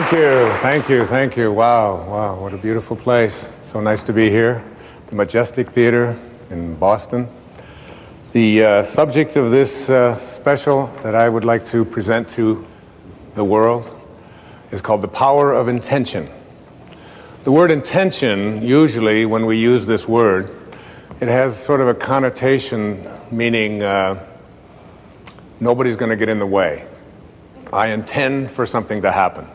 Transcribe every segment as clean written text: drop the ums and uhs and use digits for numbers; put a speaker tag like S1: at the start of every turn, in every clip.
S1: Thank you. Wow, what a beautiful place. So nice to be here, the Majestic Theater in Boston. The subject of this special that I would like to present to the world is called The Power of Intention. The word intention, usually when we use this word, it has sort of a connotation meaning nobody's going to get in the way. I intend for something to happen.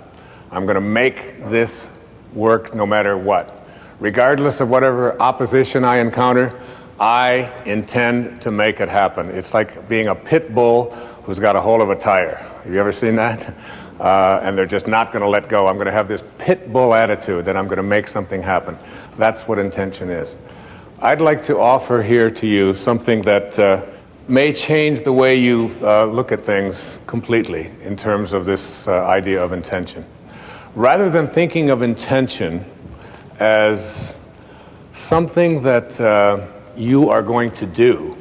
S1: I'm going to make this work no matter what. Regardless of whatever opposition I encounter, I intend to make it happen. It's like being a pit bull who's got a hold of a tire. Have you ever seen that? And they're just not going to let go. I'm going to have this pit bull attitude that I'm going to make something happen. That's what intention is. I'd like to offer here to you something that may change the way you look at things completely in terms of this idea of intention. Rather than thinking of intention as something that you are going to do,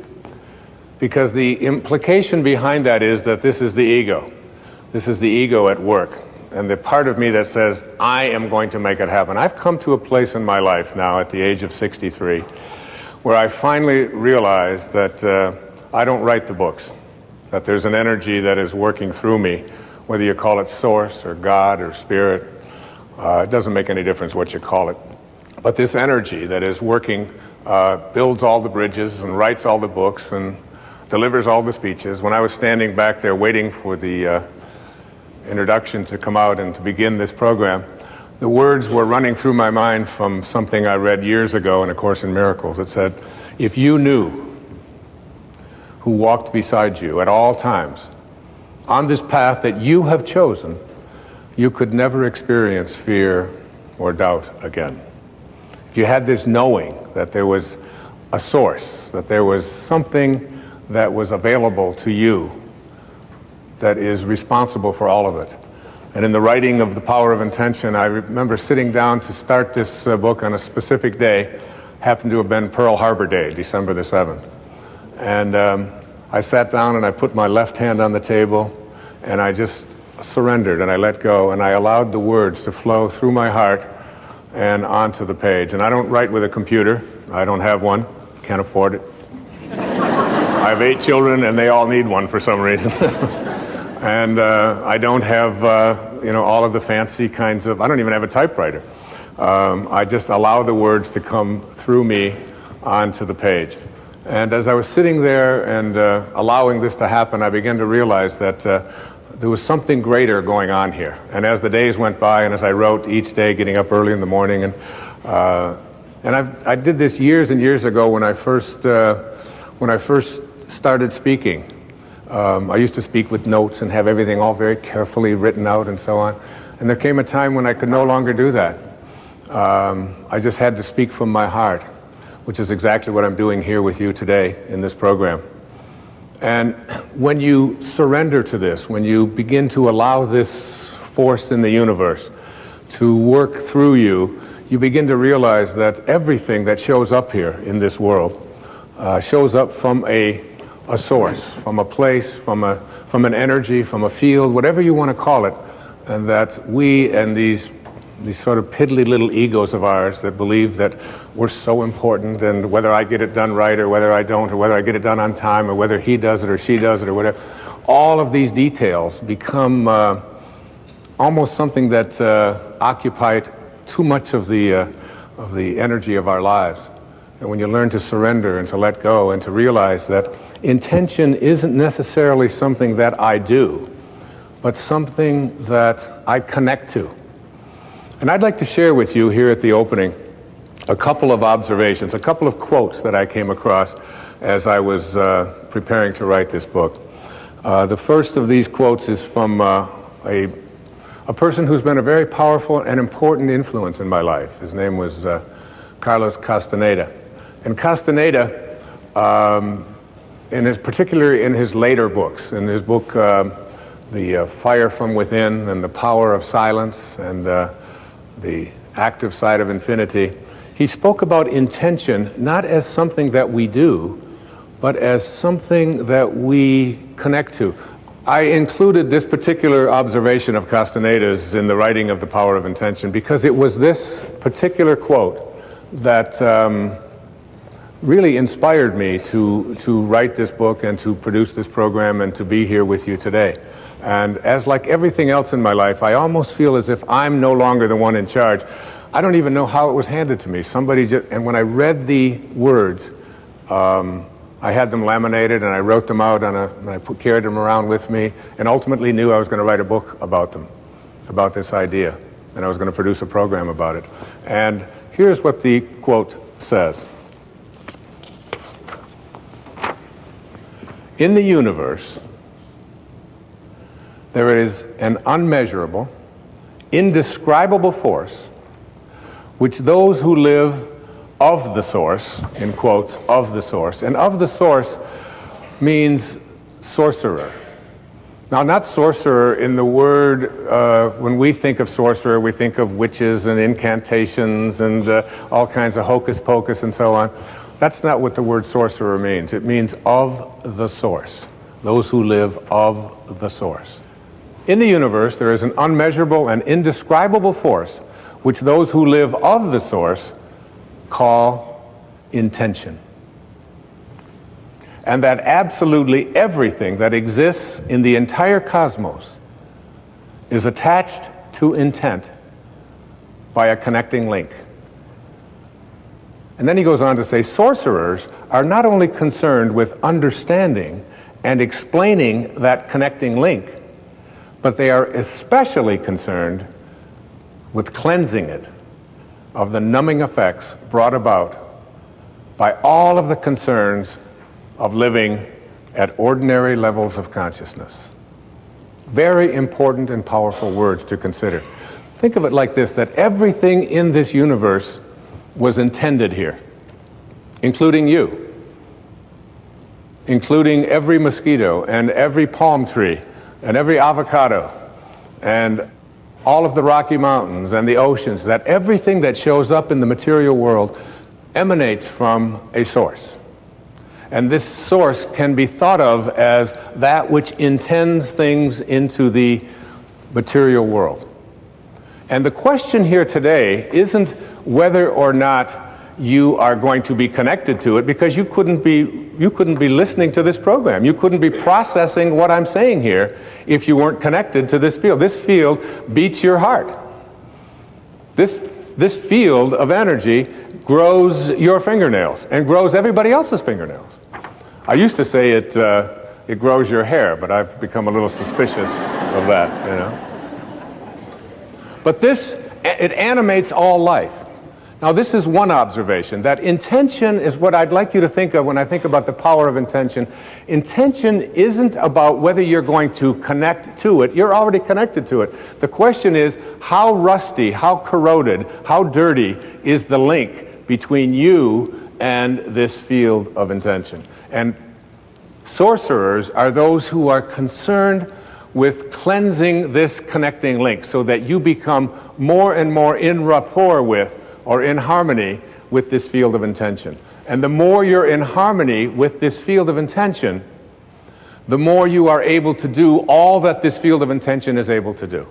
S1: because the implication behind that is that this is the ego. This is the ego at work, and the part of me that says, I am going to make it happen. I've come to a place in my life now at the age of 63 where I finally realize that I don't write the books, that there's an energy that is working through me, whether you call it source or God or spirit. It doesn't make any difference what you call it. But this energy that is working builds all the bridges and writes all the books and delivers all the speeches. When I was standing back there waiting for the introduction to come out and to begin this program, the words were running through my mind from something I read years ago in A Course in Miracles. It said, if you knew who walked beside you at all times on this path that you have chosen, you could never experience fear or doubt again. If you had this knowing that there was a source, that there was something that was available to you that is responsible for all of it. And in the writing of The Power of Intention, I remember sitting down to start this book on a specific day, happened to have been Pearl Harbor Day, December the 7th. And I sat down and I put my left hand on the table and I just surrendered and I let go and I allowed the words to flow through my heart and onto the page. And I don't write with a computer. I don't have one. Can't afford it. I have 8 children and they all need one for some reason. And I don't have all of the fancy kinds of, I don't even have a typewriter. I just allow the words to come through me onto the page. And as I was sitting there and allowing this to happen, I began to realize that there was something greater going on here. And as the days went by, and as I wrote each day, getting up early in the morning, and I did this years and years ago when I first started speaking. I used to speak with notes and have everything all very carefully written out and so on. And there came a time when I could no longer do that. I just had to speak from my heart, which is exactly what I'm doing here with you today in this program. And when you surrender to this, when you begin to allow this force in the universe to work through you, you begin to realize that everything that shows up here in this world shows up from a source, from a place, from an energy, from a field, whatever you want to call it, and that we and these sort of piddly little egos of ours that believe that we're so important, and whether I get it done right or whether I don't, or whether I get it done on time or whether he does it or she does it or whatever, all of these details become almost something that occupy too much of the energy of our lives. And when you learn to surrender and to let go and to realize that intention isn't necessarily something that I do, but something that I connect to. And I'd like to share with you here at the opening a couple of observations, a couple of quotes that I came across as I was preparing to write this book. The first of these quotes is from a person who's been a very powerful and important influence in my life. His name was Carlos Castaneda. And Castaneda, particularly in his later books, in his book The Fire from Within and The Power of Silence and The Active Side of Infinity, he spoke about intention not as something that we do, but as something that we connect to. I included this particular observation of Castaneda's in the writing of The Power of Intention because it was this particular quote that really inspired me to write this book and to produce this program and to be here with you today. And as like everything else in my life, I almost feel as if I'm no longer the one in charge. I don't even know how it was handed to me. Somebody just, and when I read the words, I had them laminated and I wrote them out and I carried them around with me and ultimately knew I was going to write a book about them, about this idea, and I was going to produce a program about it. And here's what the quote says. In the universe, there is an unmeasurable, indescribable force which those who live of the source, in quotes, of the source. And of the source means sorcerer. Now, not sorcerer in the word, when we think of sorcerer, we think of witches and incantations and all kinds of hocus pocus and so on. That's not what the word sorcerer means. It means of the source, those who live of the source. In the universe, there is an unmeasurable and indescribable force which those who live of the source call intention. And that absolutely everything that exists in the entire cosmos is attached to intent by a connecting link. And then he goes on to say, sorcerers are not only concerned with understanding and explaining that connecting link, but they are especially concerned with cleansing it of the numbing effects brought about by all of the concerns of living at ordinary levels of consciousness. Very important and powerful words to consider. Think of it like this, that everything in this universe was intended here, including you, including every mosquito and every palm tree and every avocado and all of the Rocky Mountains and the oceans, that everything that shows up in the material world emanates from a source. And this source can be thought of as that which intends things into the material world. And the question here today isn't whether or not you are going to be connected to it, because you couldn't be listening to this program. You couldn't be processing what I'm saying here if you weren't connected to this field. This field beats your heart. This field of energy grows your fingernails and grows everybody else's fingernails. I used to say it grows your hair, but I've become a little suspicious of that, you know. But it animates all life. Now, this is one observation, that intention is what I'd like you to think of when I think about the power of intention. Intention isn't about whether you're going to connect to it. You're already connected to it. The question is, how rusty, how corroded, how dirty is the link between you and this field of intention? And sorcerers are those who are concerned with cleansing this connecting link so that you become more and more in rapport with, or in harmony with, this field of intention. And the more you're in harmony with this field of intention, the more you are able to do all that this field of intention is able to do.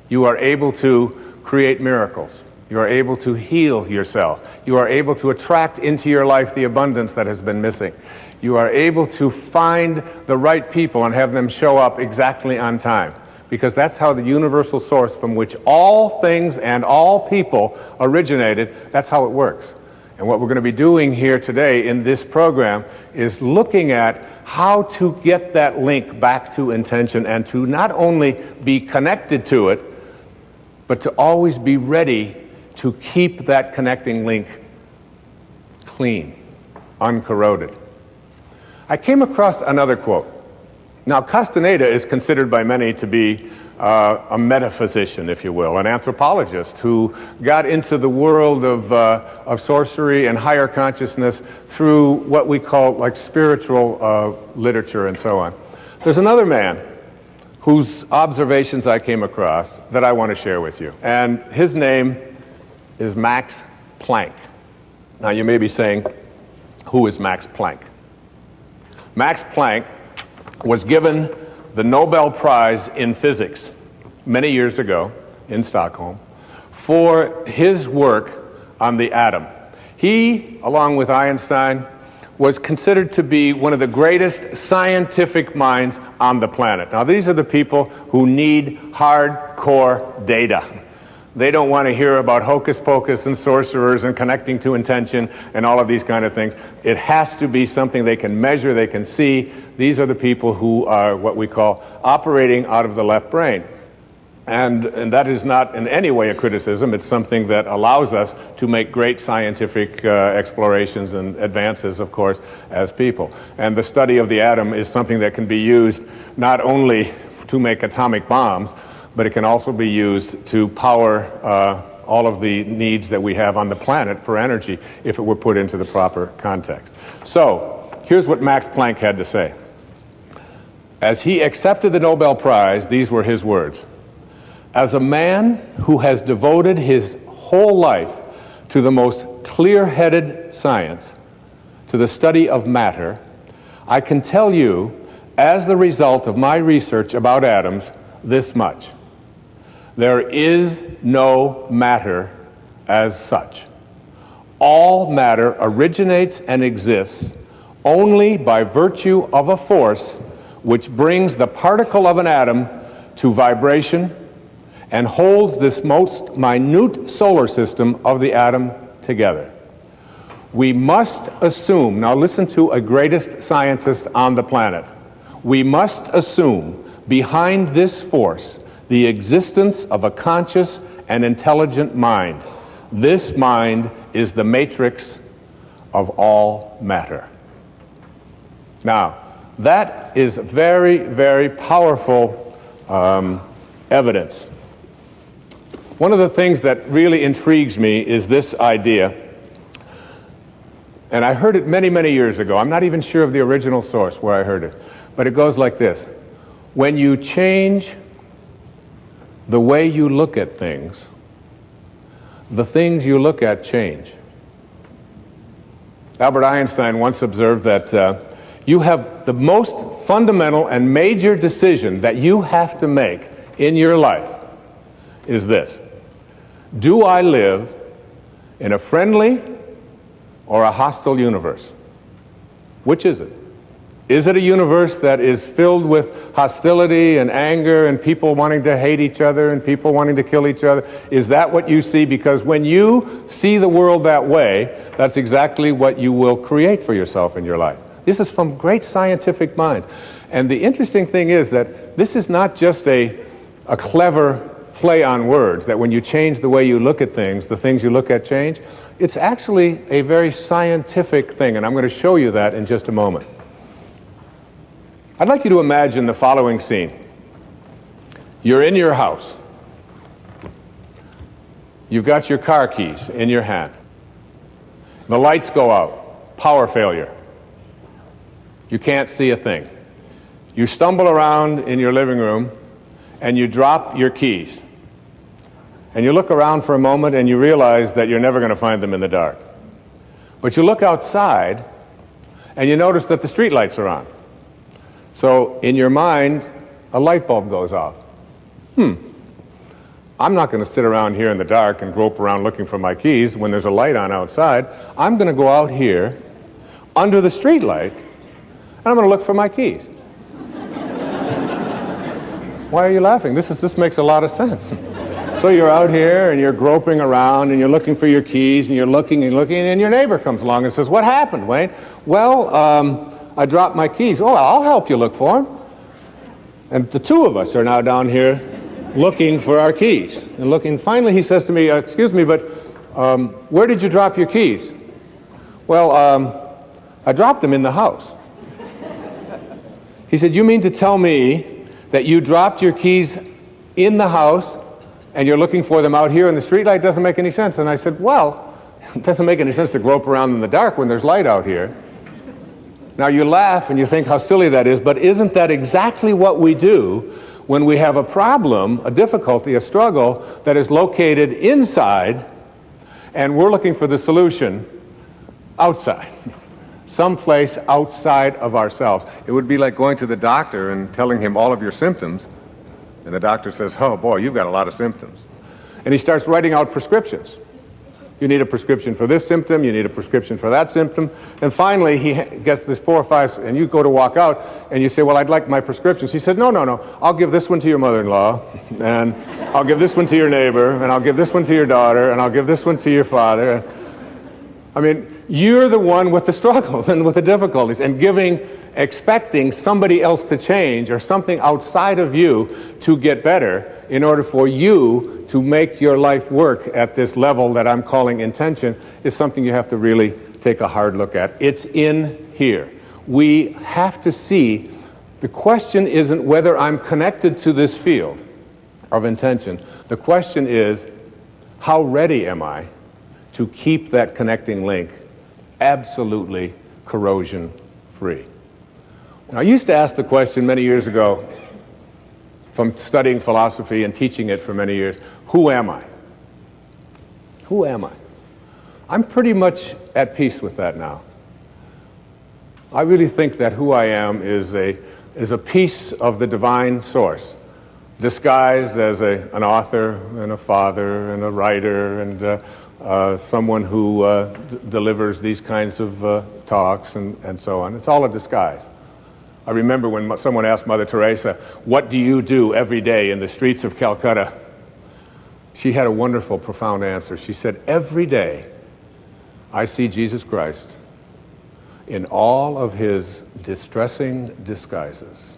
S1: You are able to create miracles. You are able to heal yourself. You are able to attract into your life the abundance that has been missing. You are able to find the right people and have them show up exactly on time. Because that's how the universal source from which all things and all people originated, that's how it works. And what we're going to be doing here today in this program is looking at how to get that link back to intention and to not only be connected to it, but to always be ready to keep that connecting link clean, uncorroded. I came across another quote. Now, Castaneda is considered by many to be a metaphysician, if you will, an anthropologist who got into the world of sorcery and higher consciousness through what we call like spiritual literature and so on. There's another man whose observations I came across that I want to share with you. And his name is Max Planck. Now, you may be saying, who is Max Planck? Max Planck was given the Nobel Prize in Physics many years ago in Stockholm for his work on the atom. He, along with Einstein, was considered to be one of the greatest scientific minds on the planet. Now, these are the people who need hardcore data. They don't want to hear about hocus pocus and sorcerers and connecting to intention and all of these kind of things. It has to be something they can measure, they can see. These are the people who are what we call operating out of the left brain. And that is not in any way a criticism. It's something that allows us to make great scientific explorations and advances, of course, as people. And the study of the atom is something that can be used not only to make atomic bombs, but it can also be used to power all of the needs that we have on the planet for energy if it were put into the proper context. So, here's what Max Planck had to say. As he accepted the Nobel Prize, these were his words. As a man who has devoted his whole life to the most clear-headed science, to the study of matter, I can tell you, as the result of my research about atoms, this much. There is no matter as such. All matter originates and exists only by virtue of a force which brings the particle of an atom to vibration and holds this most minute solar system of the atom together. We must assume, now listen to a greatest scientist on the planet, we must assume behind this force the existence of a conscious and intelligent mind. This mind is the matrix of all matter. Now, that is very, very powerful evidence. One of the things that really intrigues me is this idea, and I heard it many, many years ago. I'm not even sure of the original source where I heard it, but it goes like this. When you change the way you look at things, the things you look at change. Albert Einstein once observed that you have the most fundamental and major decision that you have to make in your life is this. Do I live in a friendly or a hostile universe? Which is it? Is it a universe that is filled with hostility and anger and people wanting to hate each other and people wanting to kill each other? Is that what you see? Because when you see the world that way, that's exactly what you will create for yourself in your life. This is from great scientific minds. And the interesting thing is that this is not just a clever play on words, that when you change the way you look at things, the things you look at change. It's actually a very scientific thing, and I'm going to show you that in just a moment. I'd like you to imagine the following scene. You're in your house. You've got your car keys in your hand. The lights go out. Power failure. You can't see a thing. You stumble around in your living room and you drop your keys. And you look around for a moment and you realize that you're never going to find them in the dark. But you look outside and you notice that the street lights are on. So in your mind, a light bulb goes off. I'm not going to sit around here in the dark and grope around looking for my keys when there's a light on outside. I'm going to go out here under the street light and I'm going to look for my keys. Why are you laughing? This makes a lot of sense. So you're out here and you're groping around and you're looking for your keys and you're looking and your neighbor comes along and says, "What happened, Wayne?" "Well, I dropped my keys." "Oh, I'll help you look for them." And the two of us are now down here looking for our keys. And looking, finally he says to me, "Excuse me, but where did you drop your keys?" "Well, I dropped them in the house." He said, "You mean to tell me that you dropped your keys in the house and you're looking for them out here in the streetlight? Doesn't make any sense." And I said, "Well, it doesn't make any sense to grope around in the dark when there's light out here." Now you laugh and you think how silly that is, but isn't that exactly what we do when we have a problem, a difficulty, a struggle that is located inside and we're looking for the solution outside? someplace outside of ourselves. It would be like going to the doctor and telling him all of your symptoms, and the doctor says, oh boy, you've got a lot of symptoms. And he starts writing out prescriptions. You need a prescription for this symptom, you need a prescription for that symptom, and finally he gets this 4 or 5, and you go to walk out, and you say, well, I'd like my prescriptions. He said, no, I'll give this one to your mother-in-law, and I'll give this one to your neighbor, and I'll give this one to your daughter, and I'll give this one to your father. I mean, you're the one with the struggles and with the difficulties, and expecting somebody else to change or something outside of you to get better in order for you to make your life work at this level that I'm calling intention is something you have to really take a hard look at. It's in here. We have to see, the question isn't whether I'm connected to this field of intention. The question is, how ready am I to keep that connecting link absolutely corrosion-free? Now, I used to ask the question many years ago, from studying philosophy and teaching it for many years, who am I? Who am I? I'm pretty much at peace with that now. I really think that who I am is a piece of the divine source, disguised as an author and a father and a writer and someone who delivers these kinds of talks and so on. It's all a disguise. I remember when someone asked Mother Teresa, what do you do every day in the streets of Calcutta? She had a wonderful, profound answer. She said, every day I see Jesus Christ in all of his distressing disguises.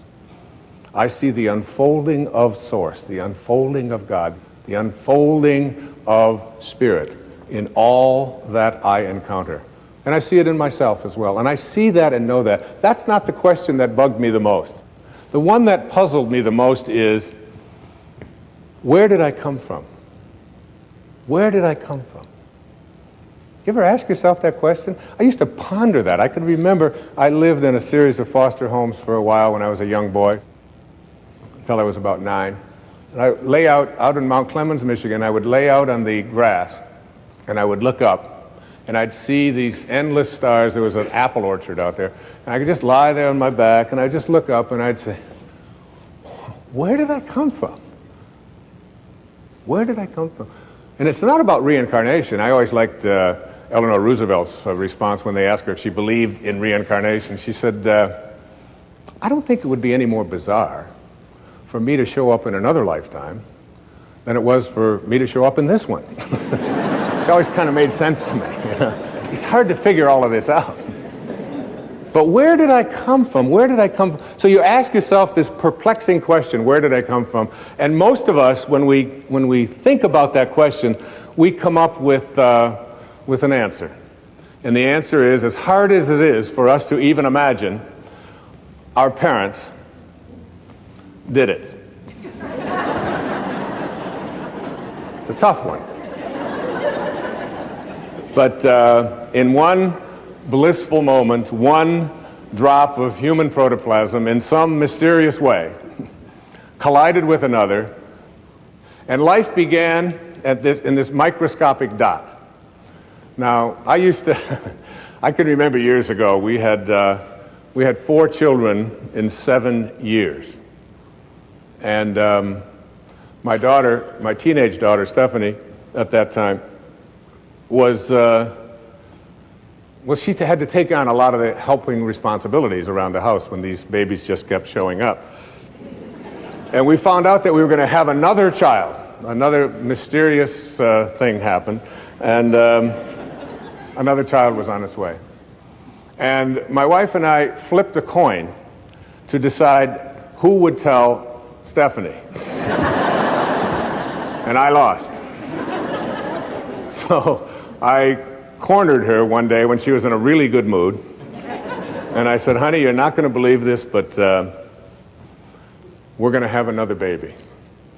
S1: I see the unfolding of Source, the unfolding of God, the unfolding of Spirit in all that I encounter. And I see it in myself as well. And I see that and know that. That's not the question that bugged me the most. The one that puzzled me the most is, where did I come from? Where did I come from? You ever ask yourself that question? I used to ponder that. I could remember I lived in a series of foster homes for a while when I was a young boy, until I was about 9. And I lay out in Mount Clemens, Michigan, I would lay out on the grass, and I would look up, and I'd see these endless stars. There was an apple orchard out there. And I could just lie there on my back, and I'd just look up, and I'd say, where did I come from? Where did I come from? And it's not about reincarnation. I always liked Eleanor Roosevelt's response when they asked her if she believed in reincarnation. She said, I don't think it would be any more bizarre for me to show up in another lifetime than it was for me to show up in this one. It always kind of made sense to me. You know? It's hard to figure all of this out. But where did I come from? Where did I come from? So you ask yourself this perplexing question, where did I come from? And most of us, when we think about that question, we come up with an answer. And the answer is, as hard as it is for us to even imagine, our parents did it. It's a tough one. But in one blissful moment, one drop of human protoplasm in some mysterious way collided with another, and life began in this microscopic dot. Now, I can remember years ago, we had 4 children in 7 years. And my teenage daughter, Stephanie, at that time, she had to take on a lot of the helping responsibilities around the house when these babies just kept showing up. And we found out that we were going to have another child. Another mysterious thing happened, and another child was on its way. And my wife and I flipped a coin to decide who would tell Stephanie. And I lost. So I cornered her one day when she was in a really good mood, and I said, honey, you're not going to believe this, but we're going to have another baby.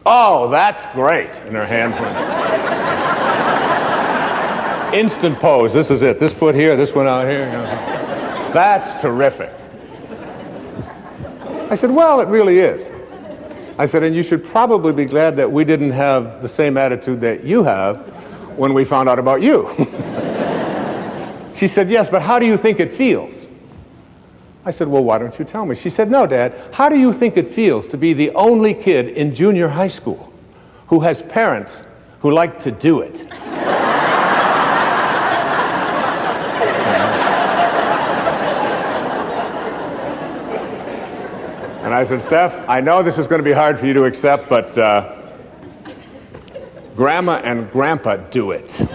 S1: Oh, that's great. And her hands went. Instant pose. This is it. This foot here, this one out here. That's terrific. I said, well, it really is. I said, and you should probably be glad that we didn't have the same attitude that you have when we found out about you. She said, yes, but how do you think it feels? I said, well, why don't you tell me? She said, no, Dad, how do you think it feels to be the only kid in junior high school who has parents who like to do it? And I said, Steph, I know this is going to be hard for you to accept, but Grandma and Grandpa do it.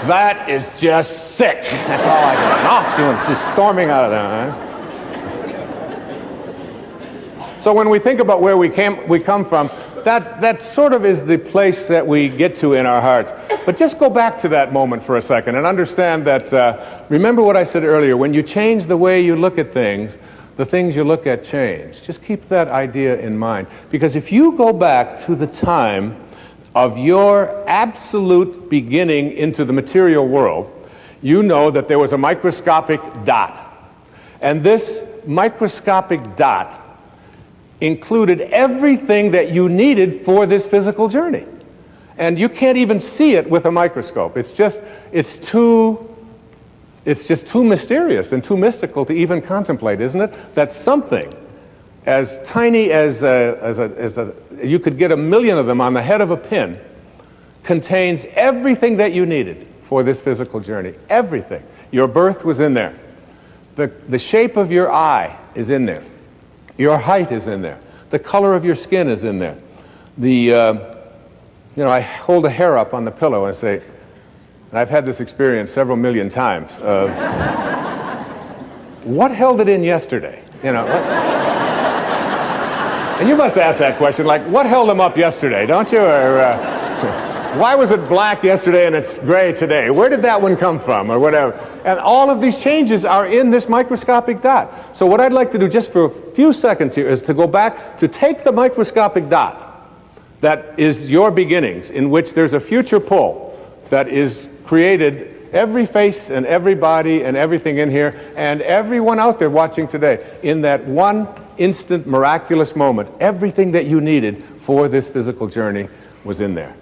S1: That is just sick. That's all I got. Off doing, she's storming out of there. Huh? So when we think about where we come from, that sort of is the place that we get to in our hearts. But just go back to that moment for a second and understand that, remember what I said earlier, when you change the way you look at things, the things you look at change. Just keep that idea in mind. Because if you go back to the time of your absolute beginning into the material world, you know that there was a microscopic dot. And this microscopic dot included everything that you needed for this physical journey. And you can't even see it with a microscope. It's just too mysterious and too mystical to even contemplate, isn't it? That something as tiny as you could get 1,000,000 of them on the head of a pin contains everything that you needed for this physical journey. Everything. Your birth was in there. The shape of your eye is in there. Your height is in there. The color of your skin is in there. I hold a hair up on the pillow and I say, and I've had this experience several million times, what held it in yesterday? And you must ask that question, like, what held them up yesterday, don't you? Or why was it black yesterday and it's gray today? Where did that one come from, or whatever? And all of these changes are in this microscopic dot. So what I'd like to do just for a few seconds here is to go back to take the microscopic dot that is your beginnings, in which there's a future pole that is created every face and every body and everything in here and everyone out there watching today in that one instant miraculous moment. Everything that you needed for this physical journey was in there.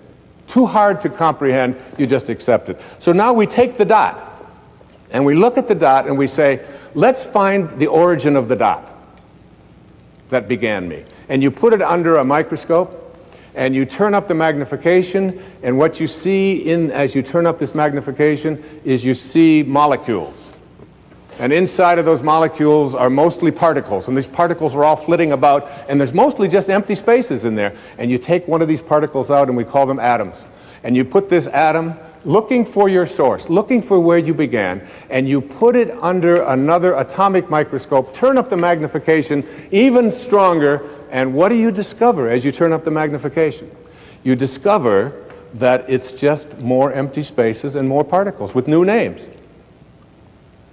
S1: Too hard to comprehend, you just accept it. So now we take the dot and we look at the dot and we say, let's find the origin of the dot that began me. And you put it under a microscope and you turn up the magnification, and what you see as you turn up this magnification is you see molecules. And inside of those molecules are mostly particles, and these particles are all flitting about, and there's mostly just empty spaces in there. And you take one of these particles out, and we call them atoms. And you put this atom, looking for your source, looking for where you began, and you put it under another atomic microscope, turn up the magnification even stronger, and what do you discover as you turn up the magnification? You discover that it's just more empty spaces and more particles with new names.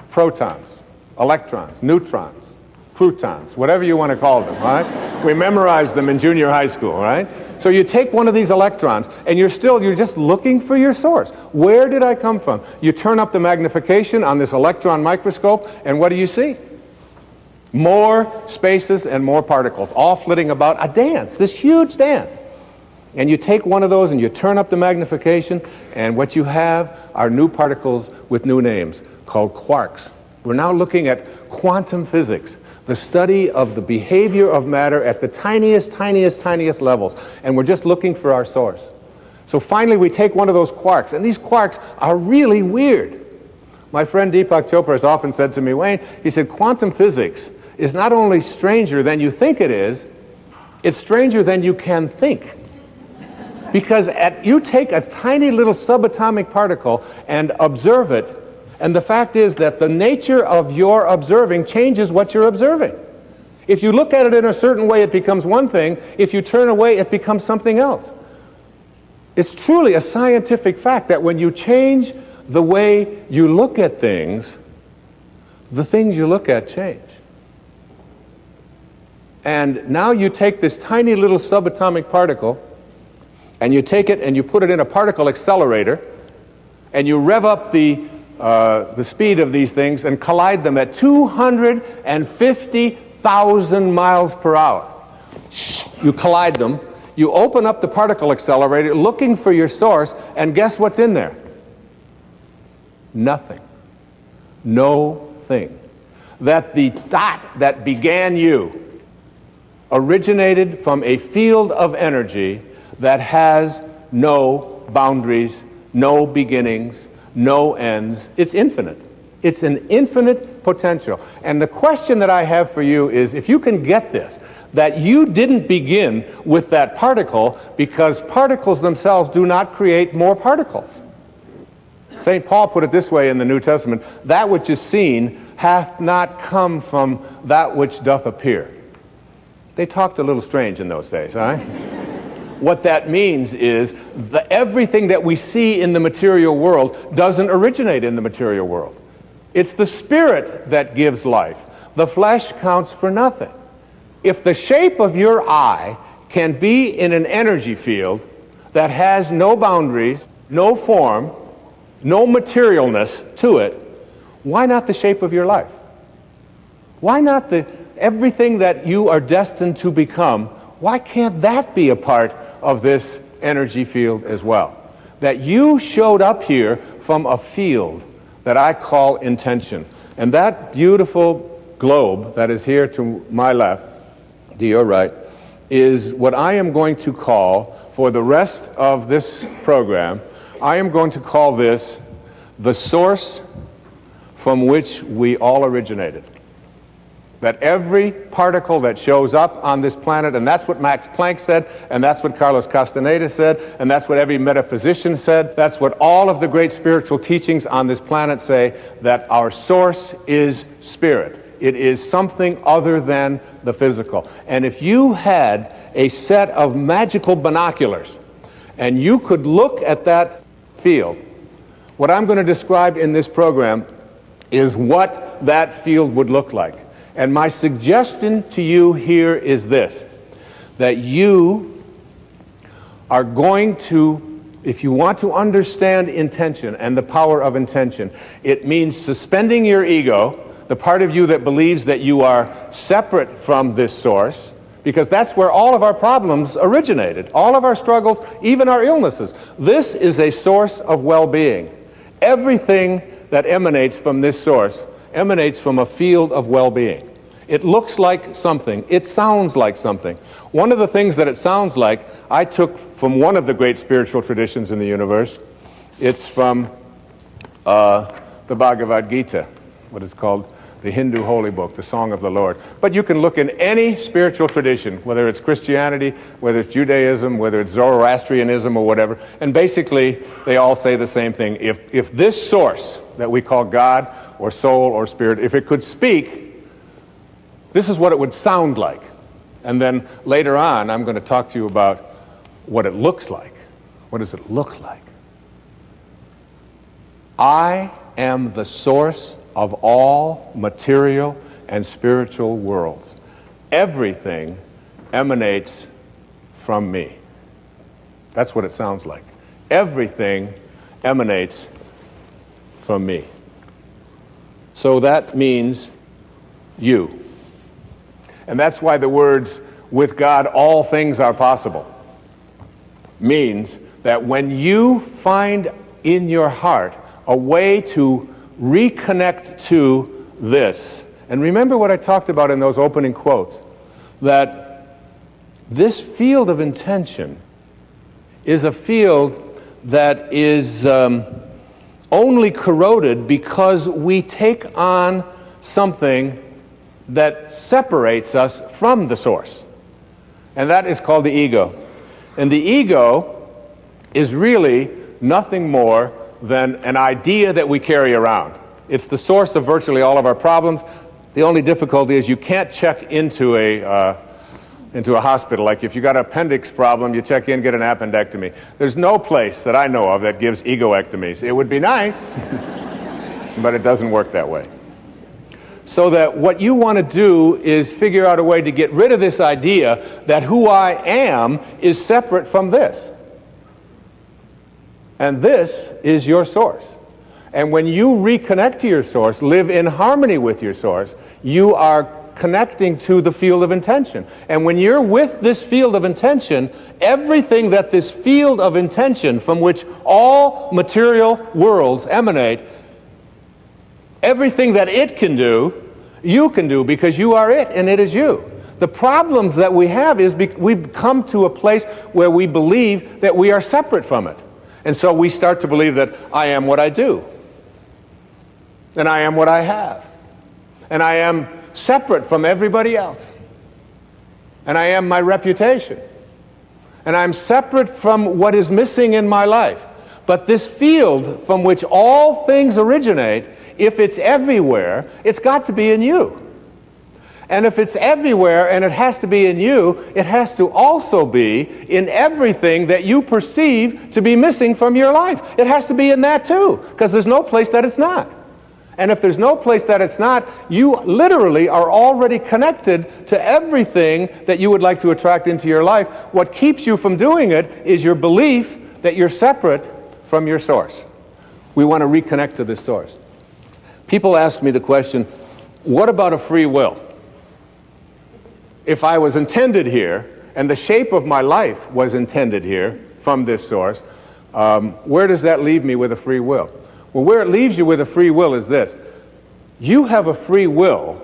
S1: Protons, electrons, neutrons, croutons, whatever you want to call them, right? We memorized them in junior high school, right? So you take one of these electrons and you're just looking for your source. Where did I come from? You turn up the magnification on this electron microscope, and what do you see? More spaces and more particles, all flitting about, a dance, this huge dance. And you take one of those and you turn up the magnification, and what you have are new particles with new names called quarks. We're now looking at quantum physics, the study of the behavior of matter at the tiniest levels, and we're just looking for our source. So finally we take one of those quarks, and these quarks are really weird. My friend Deepak Chopra has often said to me, Wayne, he said, quantum physics is not only stranger than you think it is, it's stranger than you can think. Because you take a tiny little subatomic particle and observe it, and the fact is that the nature of your observing changes what you're observing. If you look at it in a certain way, it becomes one thing. If you turn away, it becomes something else. It's truly a scientific fact that when you change the way you look at things, the things you look at change. And now you take this tiny little subatomic particle, and you take it and you put it in a particle accelerator, and you rev up the speed of these things and collide them at 250,000 miles per hour. You collide them, you open up the particle accelerator looking for your source, and guess what's in there? Nothing. No thing. that the dot that began you originated from a field of energy that has no boundaries, no beginnings, no ends. It's infinite. It's an infinite potential. And the question that I have for you is, if you can get this, that you didn't begin with that particle because particles themselves do not create more particles. St. Paul put it this way in the New Testament, that which is seen hath not come from that which doth appear. They talked a little strange in those days, all right? What that means is that everything that we see in the material world doesn't originate in the material world. It's the spirit that gives life. The flesh counts for nothing. If the shape of your eye can be in an energy field that has no boundaries, no form, no materialness to it, why not the shape of your life? Why not everything that you are destined to become? Why can't that be a part of this energy field as well? That you showed up here from a field that I call intention. And that beautiful globe that is here to my left, to your right, is what I am going to call, for the rest of this program, I am going to call this the source from which we all originated. That every particle that shows up on this planet, and that's what Max Planck said, and that's what Carlos Castaneda said, and that's what every metaphysician said, that's what all of the great spiritual teachings on this planet say, that our source is spirit. It is something other than the physical. And if you had a set of magical binoculars, and you could look at that field, what I'm going to describe in this program is what that field would look like. And my suggestion to you here is this, that you are going to, if you want to understand intention and the power of intention, it means suspending your ego, the part of you that believes that you are separate from this source, because that's where all of our problems originated, all of our struggles, even our illnesses. This is a source of well-being. Everything that emanates from this source emanates from a field of well-being. It looks like something. It sounds like something. One of the things that it sounds like, I took from one of the great spiritual traditions in the universe. It's from the Bhagavad Gita, what is called the Hindu holy book, the Song of the Lord. But you can look in any spiritual tradition, whether it's Christianity, whether it's Judaism, whether it's Zoroastrianism or whatever, and basically they all say the same thing. If this source that we call God or soul or spirit, if it could speak, this is what it would sound like. And then later on, I'm going to talk to you about what it looks like. What does it look like? I am the source of all material and spiritual worlds. Everything emanates from me. That's what it sounds like. Everything emanates from me. So that means you. And that's why the words, with God all things are possible, means that when you find in your heart a way to reconnect to this, and remember what I talked about in those opening quotes, that this field of intention is a field that is only corroded because we take on something that separates us from the source. And that is called the ego. And the ego is really nothing more than an idea that we carry around. It's the source of virtually all of our problems. The only difficulty is you can't check into a hospital. Like if you got an appendix problem, you check in, get an appendectomy. There's no place that I know of that gives egoectomies. It would be nice, but it doesn't work that way. So that what you want to do is figure out a way to get rid of this idea that who I am is separate from this. And this is your source. And when you reconnect to your source, live in harmony with your source, you are connecting to the field of intention. And when you're with this field of intention, everything that this field of intention from which all material worlds emanate, everything that it can do You can do because you are it and it is you. The problems that we have is we've come to a place where we believe that we are separate from it. And so we start to believe that I am what I do. And I am what I have. And I am separate from everybody else. And I am my reputation. And I'm separate from what is missing in my life. But this field from which all things originate, if it's everywhere, it's got to be in you. And if it's everywhere and it has to be in you, it has to also be in everything that you perceive to be missing from your life. It has to be in that too, because there's no place that it's not. And if there's no place that it's not, you literally are already connected to everything that you would like to attract into your life. What keeps you from doing it is your belief that you're separate from your source. We want to reconnect to this source. People ask me the question, what about a free will? If I was intended here, and the shape of my life was intended here from this source, where does that leave me with a free will? Well, where it leaves you with a free will is this. You have a free will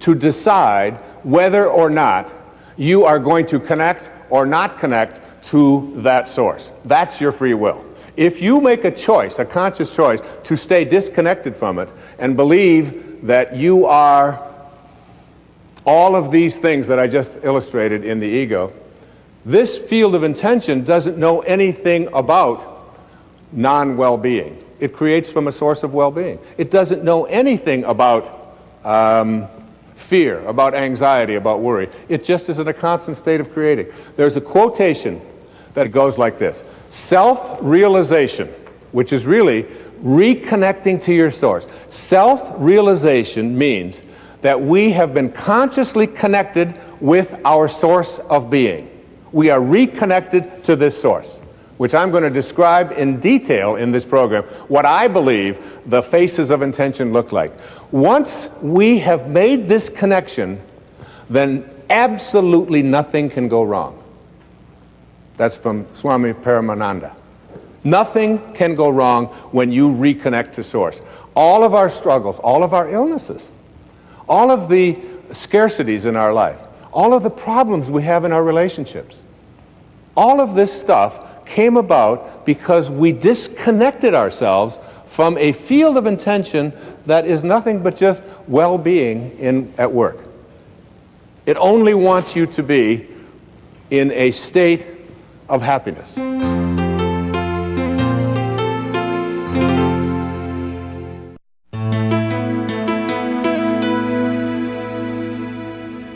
S1: to decide whether or not you are going to connect or not connect to that source. That's your free will. If you make a choice, a conscious choice, to stay disconnected from it and believe that you are all of these things that I just illustrated in the ego, this field of intention doesn't know anything about non-well-being. It creates from a source of well-being. It doesn't know anything about fear, about anxiety, about worry. It just is in a constant state of creating. There's a quotation that goes like this: self-realization, which is really reconnecting to your source. Self-realization means that we have been consciously connected with our source of being. We are reconnected to this source, which I'm going to describe in detail in this program, what I believe the faces of intention look like. Once we have made this connection, then absolutely nothing can go wrong. That's from Swami Paramananda. Nothing can go wrong when you reconnect to source. All of our struggles, all of our illnesses, all of the scarcities in our life, all of the problems we have in our relationships, all of this stuff came about because we disconnected ourselves from a field of intention that is nothing but just well-being at work. It only wants you to be in a state of happiness.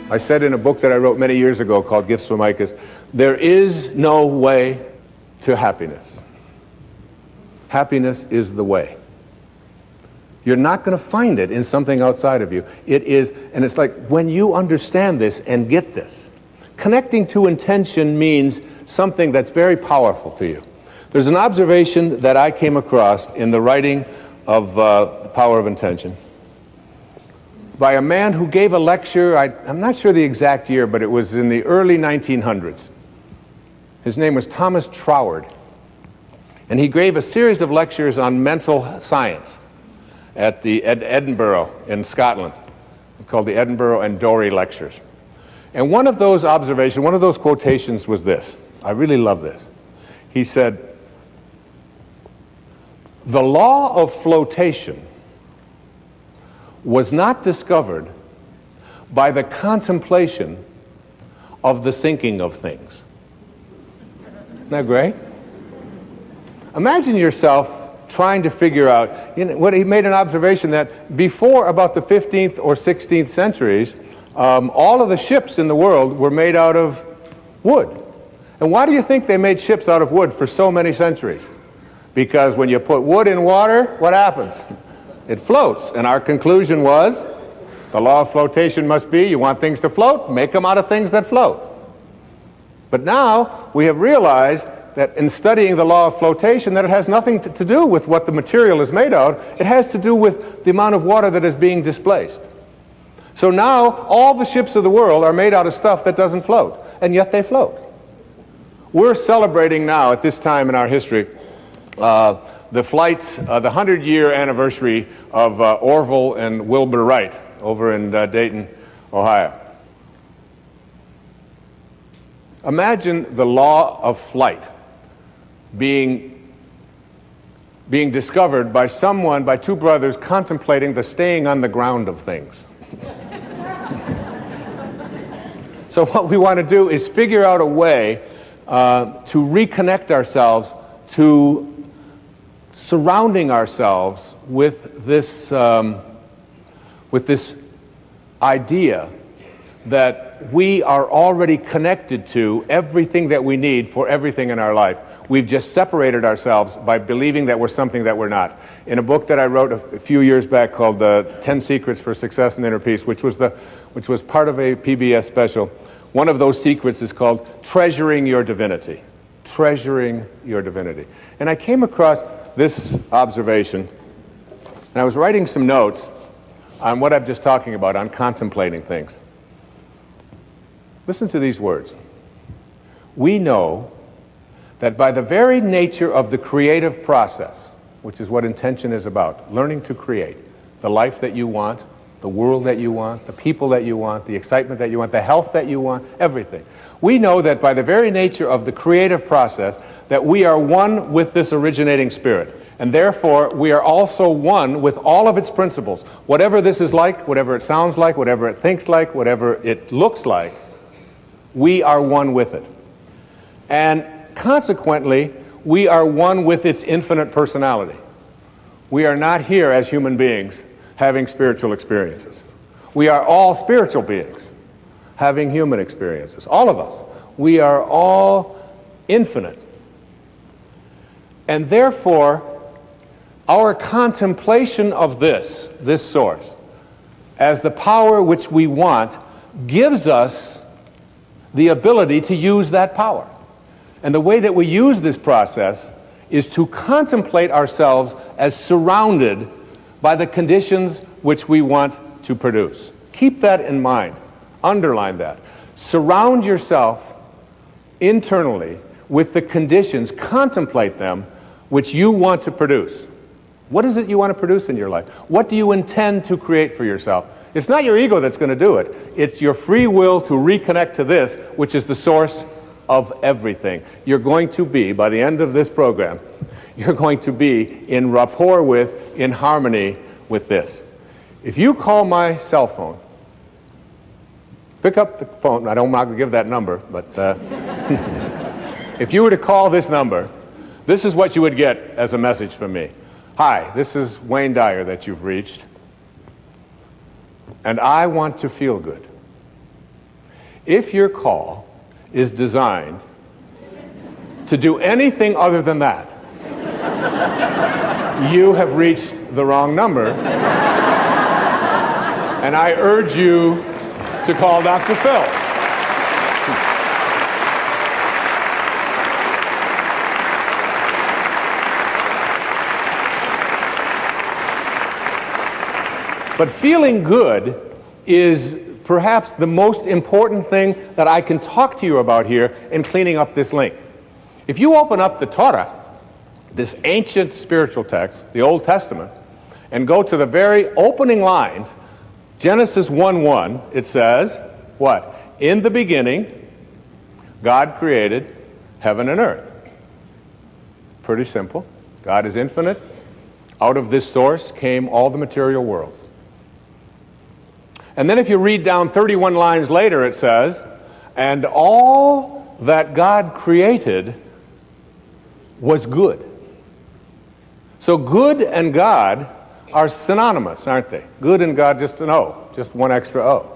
S1: I said in a book that I wrote many years ago called Gifts from Icus, there is no way to happiness. Happiness is the way. You're not going to find it in something outside of you. It is, and it's like when you understand this and get this, connecting to intention means something that's very powerful to you. There's an observation that I came across in the writing of The Power of Intention by a man who gave a lecture, I'm not sure the exact year, but it was in the early 1900s. His name was Thomas Troward. And he gave a series of lectures on mental science at Edinburgh in Scotland, called the Edinburgh and Dorey Lectures. And one of those observations, one of those quotations was this. I really love this. He said, "The law of flotation was not discovered by the contemplation of the sinking of things." Isn't that great? Imagine yourself trying to figure out, what he made an observation that before about the 15th or 16th centuries, all of the ships in the world were made out of wood. And why do you think they made ships out of wood for so many centuries? Because when you put wood in water, what happens? It floats. And our conclusion was, the law of flotation must be, you want things to float, make them out of things that float. But now we have realized that in studying the law of flotation, that it has nothing to do with what the material is made out. It has to do with the amount of water that is being displaced. So now all the ships of the world are made out of stuff that doesn't float, and yet they float. We're celebrating now at this time in our history the 100-year anniversary of Orville and Wilbur Wright over in Dayton, Ohio. Imagine the law of flight being discovered by two brothers contemplating the staying on the ground of things. So what we want to do is figure out a way to reconnect ourselves to surrounding ourselves with this idea that we are already connected to everything that we need for everything in our life. We've just separated ourselves by believing that we're something that we're not. In a book that I wrote a few years back called 10 Secrets for Success and Inner Peace, which was part of a PBS special, one of those secrets is called treasuring your divinity. Treasuring your divinity. And I came across this observation, and I was writing some notes on what I'm just talking about, on contemplating things. Listen to these words. We know that by the very nature of the creative process, which is what intention is about, learning to create the life that you want, the world that you want, the people that you want, the excitement that you want, the health that you want, everything. We know that by the very nature of the creative process that we are one with this originating spirit. And therefore, we are also one with all of its principles. Whatever this is like, whatever it sounds like, whatever it thinks like, whatever it looks like, we are one with it. And consequently, we are one with its infinite personality. We are not here as human beings having spiritual experiences. We are all spiritual beings having human experiences. All of us. We are all infinite. And therefore, our contemplation of this source, as the power which we want, gives us the ability to use that power. And the way that we use this process is to contemplate ourselves as surrounded by the conditions which we want to produce. Keep that in mind. Underline that. Surround yourself internally with the conditions, contemplate them, which you want to produce. What is it you want to produce in your life? What do you intend to create for yourself? It's not your ego that's going to do it. It's your free will to reconnect to this, which is the source of everything. You're going to be, by the end of this program, you're going to be in rapport with, in harmony with this. If you call my cell phone, pick up the phone. I'm not going to give that number, but if you were to call this number, this is what you would get as a message from me. Hi, this is Wayne Dyer that you've reached, and I want to feel good. If your call is designed to do anything other than that, you have reached the wrong number, and I urge you to call Dr. Phil. But feeling good is perhaps the most important thing that I can talk to you about here in cleaning up this link. If you open up the Torah, this ancient spiritual text, the Old Testament, and go to the very opening lines, Genesis 1:1, it says, what? In the beginning, God created heaven and earth. Pretty simple. God is infinite. Out of this source came all the material worlds. And then if you read down 31 lines later, it says, and all that God created was good. So good and God are synonymous, aren't they? Good and God, just an O, just one extra O.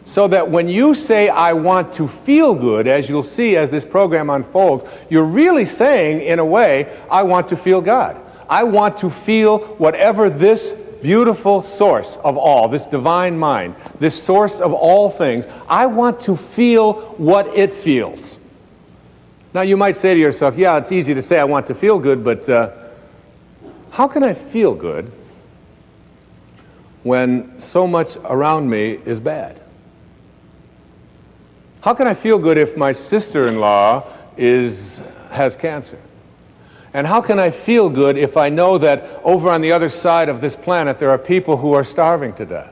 S1: So that when you say, I want to feel good, as you'll see as this program unfolds, you're really saying, in a way, I want to feel God. I want to feel whatever this beautiful source of all, this divine mind, this source of all things, I want to feel what it feels. Now you might say to yourself, yeah, it's easy to say I want to feel good, but how can I feel good when so much around me is bad? How can I feel good if my sister-in-law has cancer? And how can I feel good if I know that over on the other side of this planet there are people who are starving to death?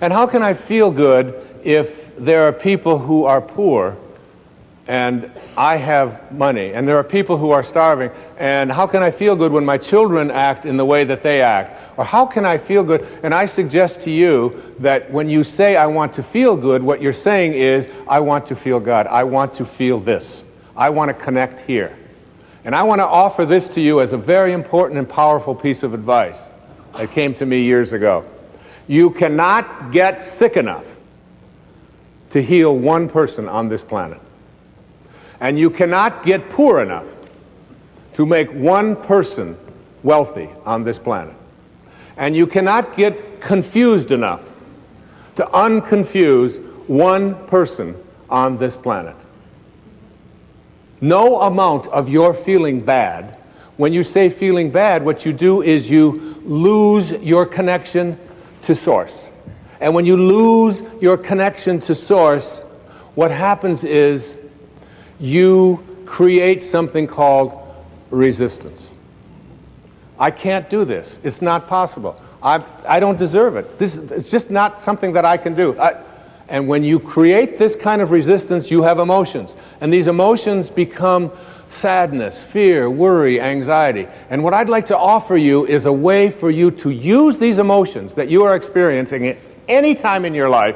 S1: And how can I feel good if there are people who are poor and I have money, and there are people who are starving, and how can I feel good when my children act in the way that they act? Or how can I feel good? And I suggest to you that when you say, I want to feel good, what you're saying is, I want to feel God. I want to feel this. I want to connect here. And I want to offer this to you as a very important and powerful piece of advice that came to me years ago. You cannot get sick enough to heal one person on this planet. And you cannot get poor enough to make one person wealthy on this planet. And you cannot get confused enough to unconfuse one person on this planet. No amount of your feeling bad, when you say feeling bad, what you do is you lose your connection to Source. And when you lose your connection to Source, what happens is you create something called resistance. I can't do this. It's not possible. I don't deserve it. It's just not something that I can do. And when you create this kind of resistance, you have emotions. And these emotions become sadness, fear, worry, anxiety. And what I'd like to offer you is a way for you to use these emotions that you are experiencing at any time in your life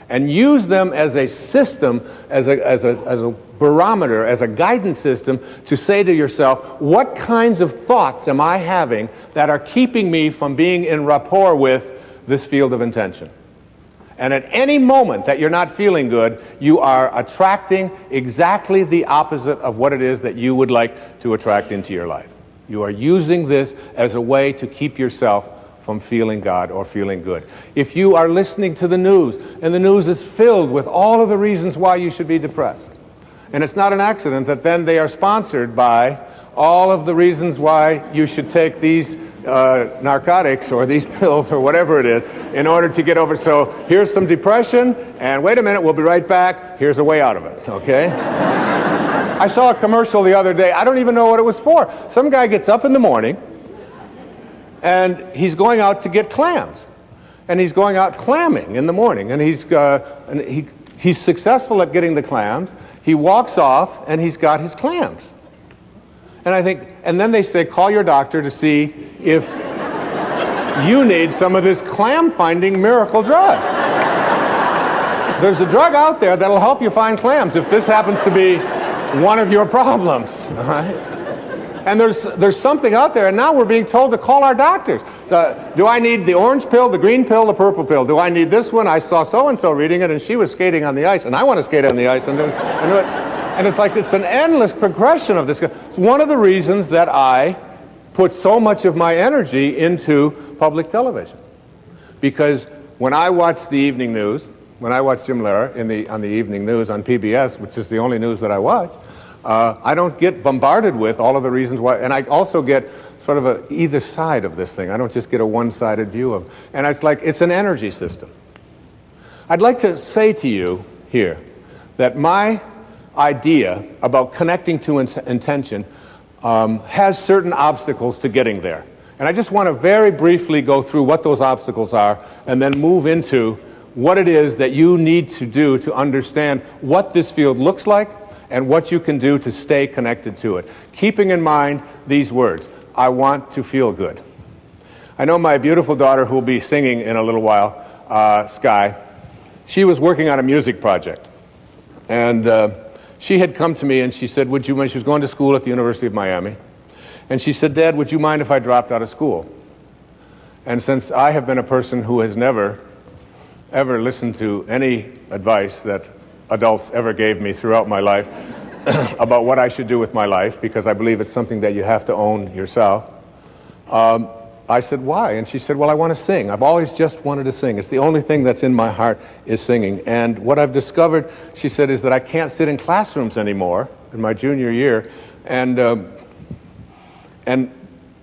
S1: and use them as a system, as a barometer, as a guidance system to say to yourself, what kinds of thoughts am I having that are keeping me from being in rapport with this field of intention? And at any moment that you're not feeling good, you are attracting exactly the opposite of what it is that you would like to attract into your life. You are using this as a way to keep yourself from feeling God or feeling good. If you are listening to the news, and the news is filled with all of the reasons why you should be depressed, and it's not an accident that then they are sponsored by all of the reasons why you should take these narcotics or these pills or whatever it is in order to get over. So here's some depression, and wait a minute, we'll be right back. Here's a way out of it, okay? I saw a commercial the other day. I don't even know what it was for. Some guy gets up in the morning, and he's going out to get clams. And he's going out clamming in the morning, and he's successful at getting the clams. He walks off, and he's got his clams. And then they say, call your doctor to see if you need some of this clam-finding miracle drug. There's a drug out there that'll help you find clams if this happens to be one of your problems. All right? And there's something out there, and now we're being told to call our doctors. Do I need the orange pill, the green pill, the purple pill? Do I need this one? I saw so-and-so reading it, and she was skating on the ice, and I want to skate on the ice. And it's like it's an endless progression of this. It's one of the reasons that I put so much of my energy into public television. Because when I watch the evening news, when I watch Jim Lehrer on the evening news on PBS, which is the only news that I watch, I don't get bombarded with all of the reasons why. And I also get sort of either side of this thing. I don't just get a one-sided view of it. And it's like it's an energy system. I'd like to say to you here that my idea about connecting to intention has certain obstacles to getting there. And I just want to very briefly go through what those obstacles are and then move into what it is that you need to do to understand what this field looks like and what you can do to stay connected to it. Keeping in mind these words, I want to feel good. I know my beautiful daughter, who will be singing in a little while, Sky, she was working on a music project. And she had come to me and she said, she was going to school at the University of Miami. And she said, Dad, would you mind if I dropped out of school? And since I have been a person who has never, ever listened to any advice that adults ever gave me throughout my life about what I should do with my life, because I believe it's something that you have to own yourself, I said, why? And she said, well, I want to sing. I've always just wanted to sing. It's the only thing that's in my heart is singing. And what I've discovered, she said, is that I can't sit in classrooms anymore in my junior year and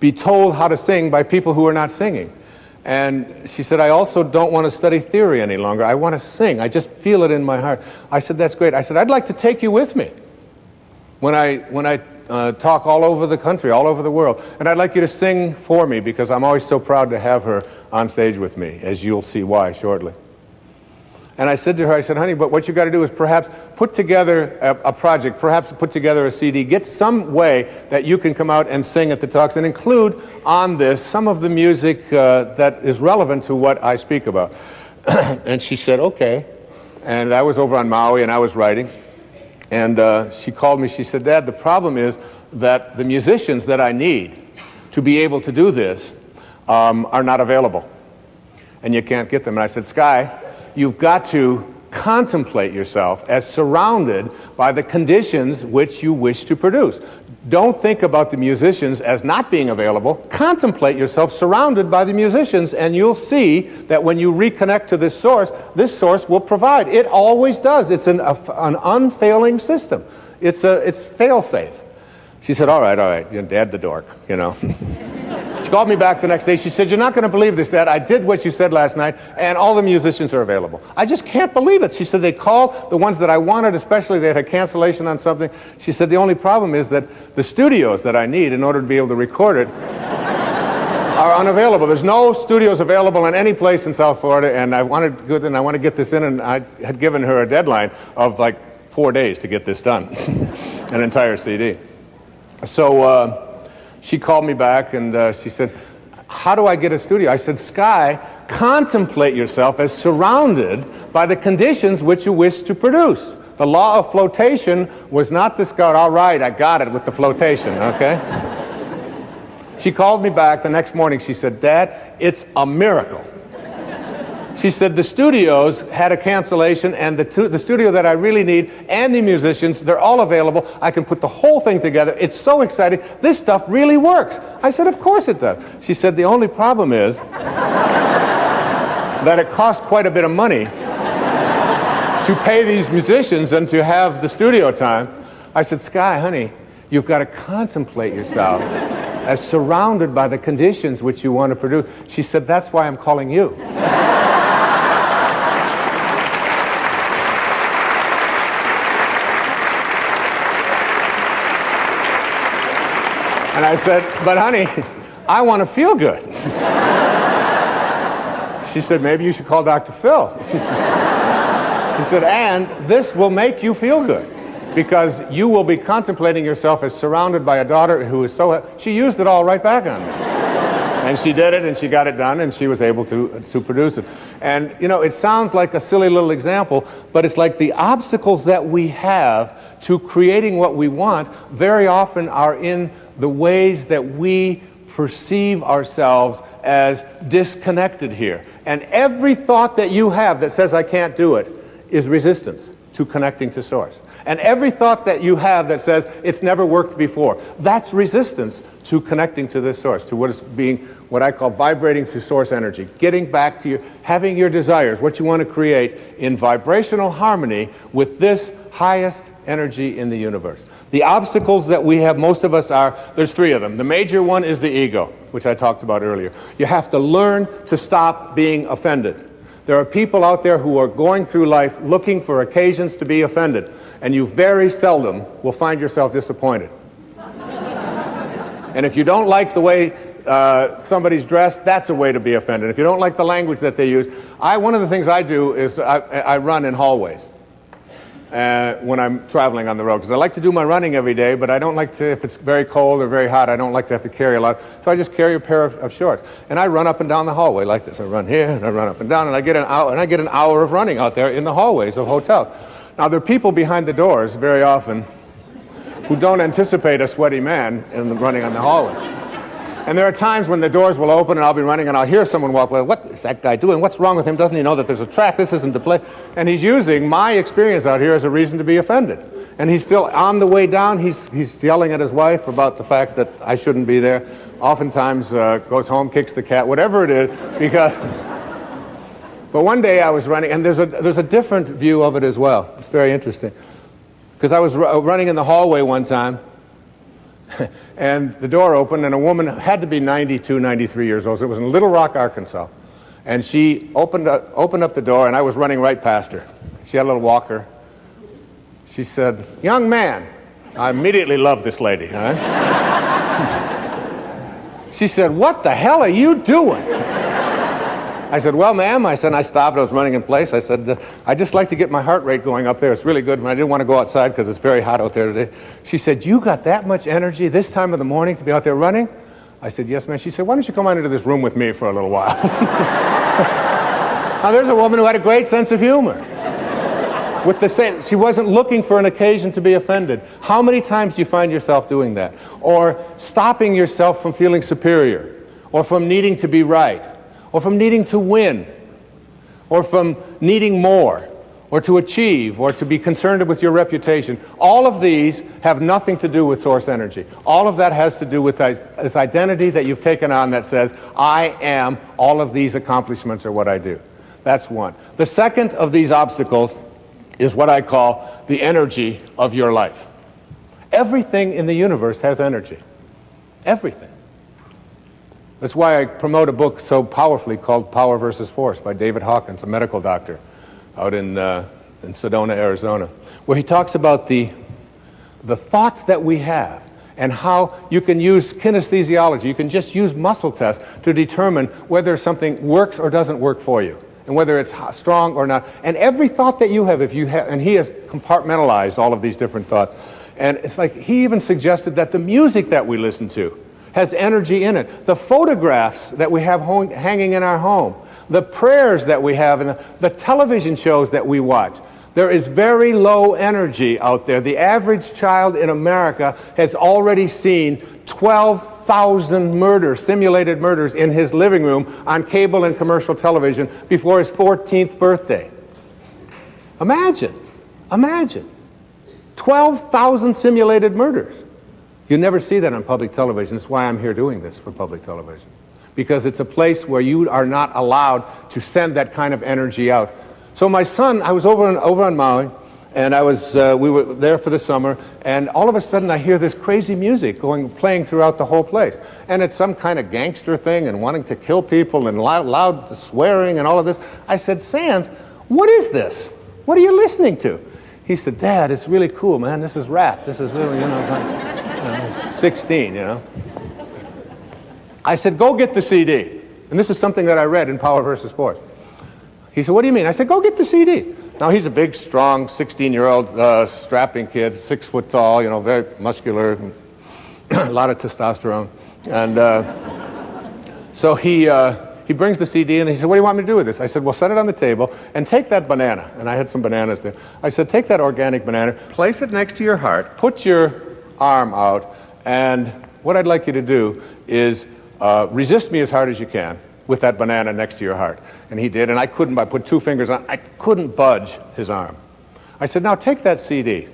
S1: be told how to sing by people who are not singing. And she said, I also don't want to study theory any longer. I want to sing. I just feel it in my heart. I said, that's great. I said, I'd like to take you with me when I talk all over the country, all over the world. And I'd like you to sing for me, because I'm always so proud to have her on stage with me, as you'll see why shortly. And I said to her, I said, honey, but what you got to do is perhaps put together a project, perhaps put together a CD, get some way that you can come out and sing at the talks and include on this some of the music that is relevant to what I speak about. And she said, okay. And I was over on Maui and I was writing. And she called me, she said, Dad, the problem is that the musicians that I need to be able to do this are not available. And you can't get them. And I said, Sky, you've got to contemplate yourself as surrounded by the conditions which you wish to produce. Don't think about the musicians as not being available. Contemplate yourself surrounded by the musicians, and you'll see that when you reconnect to this source will provide. It always does. It's an unfailing system. It's fail-safe. She said, all right, Dad the dork, you know. She called me back the next day. She said, you're not going to believe this, Dad. I did what you said last night, and all the musicians are available. I just can't believe it. She said, they called the ones that I wanted, especially they had a cancellation on something. She said, the only problem is that the studios that I need in order to be able to record it are unavailable. There's no studios available in any place in South Florida, and I want to get this in, and I had given her a deadline of like 4 days to get this done, an entire CD. So she called me back and she said, how do I get a studio? I said, Sky, contemplate yourself as surrounded by the conditions which you wish to produce. The law of flotation was not discovered. All right, I got it with the flotation, okay? She called me back the next morning. She said, Dad, it's a miracle. She said the studios had a cancellation, and the studio that I really need and the musicians, they're all available. I can put the whole thing together. It's so exciting. This stuff really works. I said, of course it does. She said, the only problem is that it costs quite a bit of money to pay these musicians and to have the studio time. I said, Sky, honey, you've got to contemplate yourself as surrounded by the conditions which you want to produce. She said, that's why I'm calling you. And I said, but honey, I want to feel good. She said, maybe you should call Dr. Phil. She said, and this will make you feel good because you will be contemplating yourself as surrounded by a daughter who is so... She used it all right back on me. And she did it, and she got it done, and she was able to produce it. And, you know, it sounds like a silly little example, but it's like the obstacles that we have to creating what we want very often are in the ways that we perceive ourselves as disconnected here. And every thought that you have that says, I can't do it, is resistance to connecting to Source. And every thought that you have that says, it's never worked before, that's resistance to connecting to this Source, to what is being, what I call vibrating to Source energy, getting back to having your desires, what you want to create in vibrational harmony with this highest energy in the universe. The obstacles that we have, most of us there's three of them. The major one is the ego, which I talked about earlier. You have to learn to stop being offended. There are people out there who are going through life looking for occasions to be offended, and you very seldom will find yourself disappointed. And if you don't like the way somebody's dressed, that's a way to be offended. If you don't like the language that they use, one of the things I do is I run in hallways when I'm traveling on the road, because I like to do my running every day, but I don't like to, if it's very cold or very hot, I don't like to have to carry a lot. So I just carry a pair of shorts, and I run up and down the hallway like this. I run here and I run up and down, and I get an hour of running out there in the hallways of hotels. Now there are people behind the doors very often who don't anticipate a sweaty man in running on the hallway. And there are times when the doors will open and I'll be running and I'll hear someone walk by. What is that guy doing? What's wrong with him? Doesn't he know that there's a track? This isn't the place. And he's using my experience out here as a reason to be offended. And he's still on the way down. He's yelling at his wife about the fact that I shouldn't be there. Oftentimes goes home, kicks the cat, whatever it is, because... But one day I was running, and there's a different view of it as well. It's very interesting. Because I was running in the hallway one time, and the door opened, and a woman had to be 92, 93 years old. So it was in Little Rock, Arkansas. And she opened up the door, and I was running right past her. She had a little walker. She said, "Young man." I immediately loved this lady. Huh? She said, "What the hell are you doing?" I said, well, ma'am, I said, and I stopped. I was running in place. I said, I'd just like to get my heart rate going up there. It's really good. And I didn't want to go outside because it's very hot out there today. She said, you got that much energy this time of the morning to be out there running? I said, yes, ma'am. She said, why don't you come on into this room with me for a little while? Now, there's a woman who had a great sense of humor. With the same, she wasn't looking for an occasion to be offended. How many times do you find yourself doing that? Or stopping yourself from feeling superior, or from needing to be right, or from needing to win, or from needing more, or to achieve, or to be concerned with your reputation. All of these have nothing to do with source energy. All of that has to do with this identity that you've taken on that says, I am all of these accomplishments are what I do. That's one. The second of these obstacles is what I call the energy of your life. Everything in the universe has energy. Everything. That's why I promote a book so powerfully called Power versus Force by David Hawkins, a medical doctor out in Sedona, Arizona, where he talks about the thoughts that we have and how you can use kinesthesiology. You can just use muscle tests to determine whether something works or doesn't work for you, and whether it's strong or not. And every thought that you have, and he has compartmentalized all of these different thoughts. And it's like he even suggested that the music that we listen to has energy in it. The photographs that we have hanging in our home, the prayers that we have, and the television shows that we watch. There is very low energy out there. The average child in America has already seen 12,000 murders, simulated murders, in his living room on cable and commercial television before his 14th birthday. Imagine. 12,000 simulated murders. You never see that on public television. That's why I'm here doing this for public television. Because it's a place where you are not allowed to send that kind of energy out. So my son, I was over on Maui, and we were there for the summer, and all of a sudden I hear this crazy music playing throughout the whole place. And it's some kind of gangster thing and wanting to kill people and loud swearing and all of this. I said, Sands, what is this? What are you listening to? He said, Dad, it's really cool, man. This is rap. This is really, it's like 16, I said, go get the CD. And this is something that I read in Power versus Force. He said, what do you mean? I said, go get the CD. Now, he's a big, strong, 16-year-old strapping kid, 6 foot tall, very muscular, a lot of testosterone. And so he brings the CD and he said, what do you want me to do with this? I said, well, set it on the table and take that banana. And I had some bananas there. I said, take that organic banana, place it next to your heart, put your arm out, and what I'd like you to do is resist me as hard as you can with that banana next to your heart. And he did, and I put 2 fingers on, I couldn't budge his arm. I said, now take that CD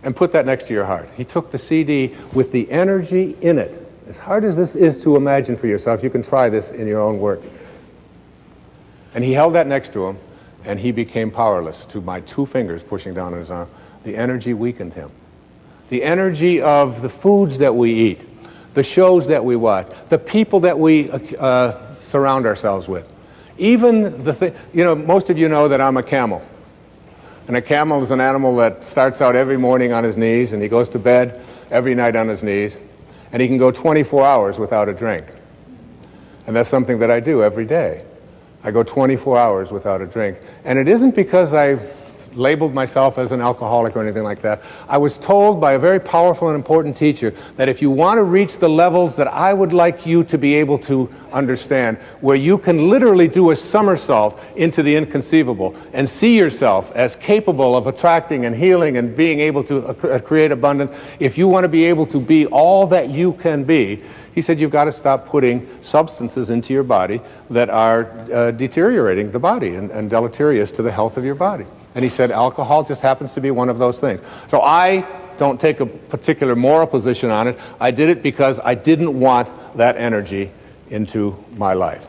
S1: and put that next to your heart. He took the CD with the energy in it. As hard as this is to imagine for yourself, you can try this in your own work. And he held that next to him, and he became powerless to my 2 fingers pushing down on his arm. The energy weakened him. The energy of the foods that we eat, the shows that we watch, the people that we surround ourselves with. Even the thing, most of you know that I'm a camel. And a camel is an animal that starts out every morning on his knees, and he goes to bed every night on his knees, and he can go 24 hours without a drink. And that's something that I do every day. I go 24 hours without a drink. And it isn't because I labeled myself as an alcoholic or anything like that. I was told by a very powerful and important teacher that if you want to reach the levels that I would like you to be able to understand, where you can literally do a somersault into the inconceivable and see yourself as capable of attracting and healing and being able to create abundance, if you want to be able to be all that you can be, he said you've got to stop putting substances into your body that are deteriorating the body and deleterious to the health of your body. And he said alcohol just happens to be one of those things. So I don't take a particular moral position on it. I did it because I didn't want that energy into my life.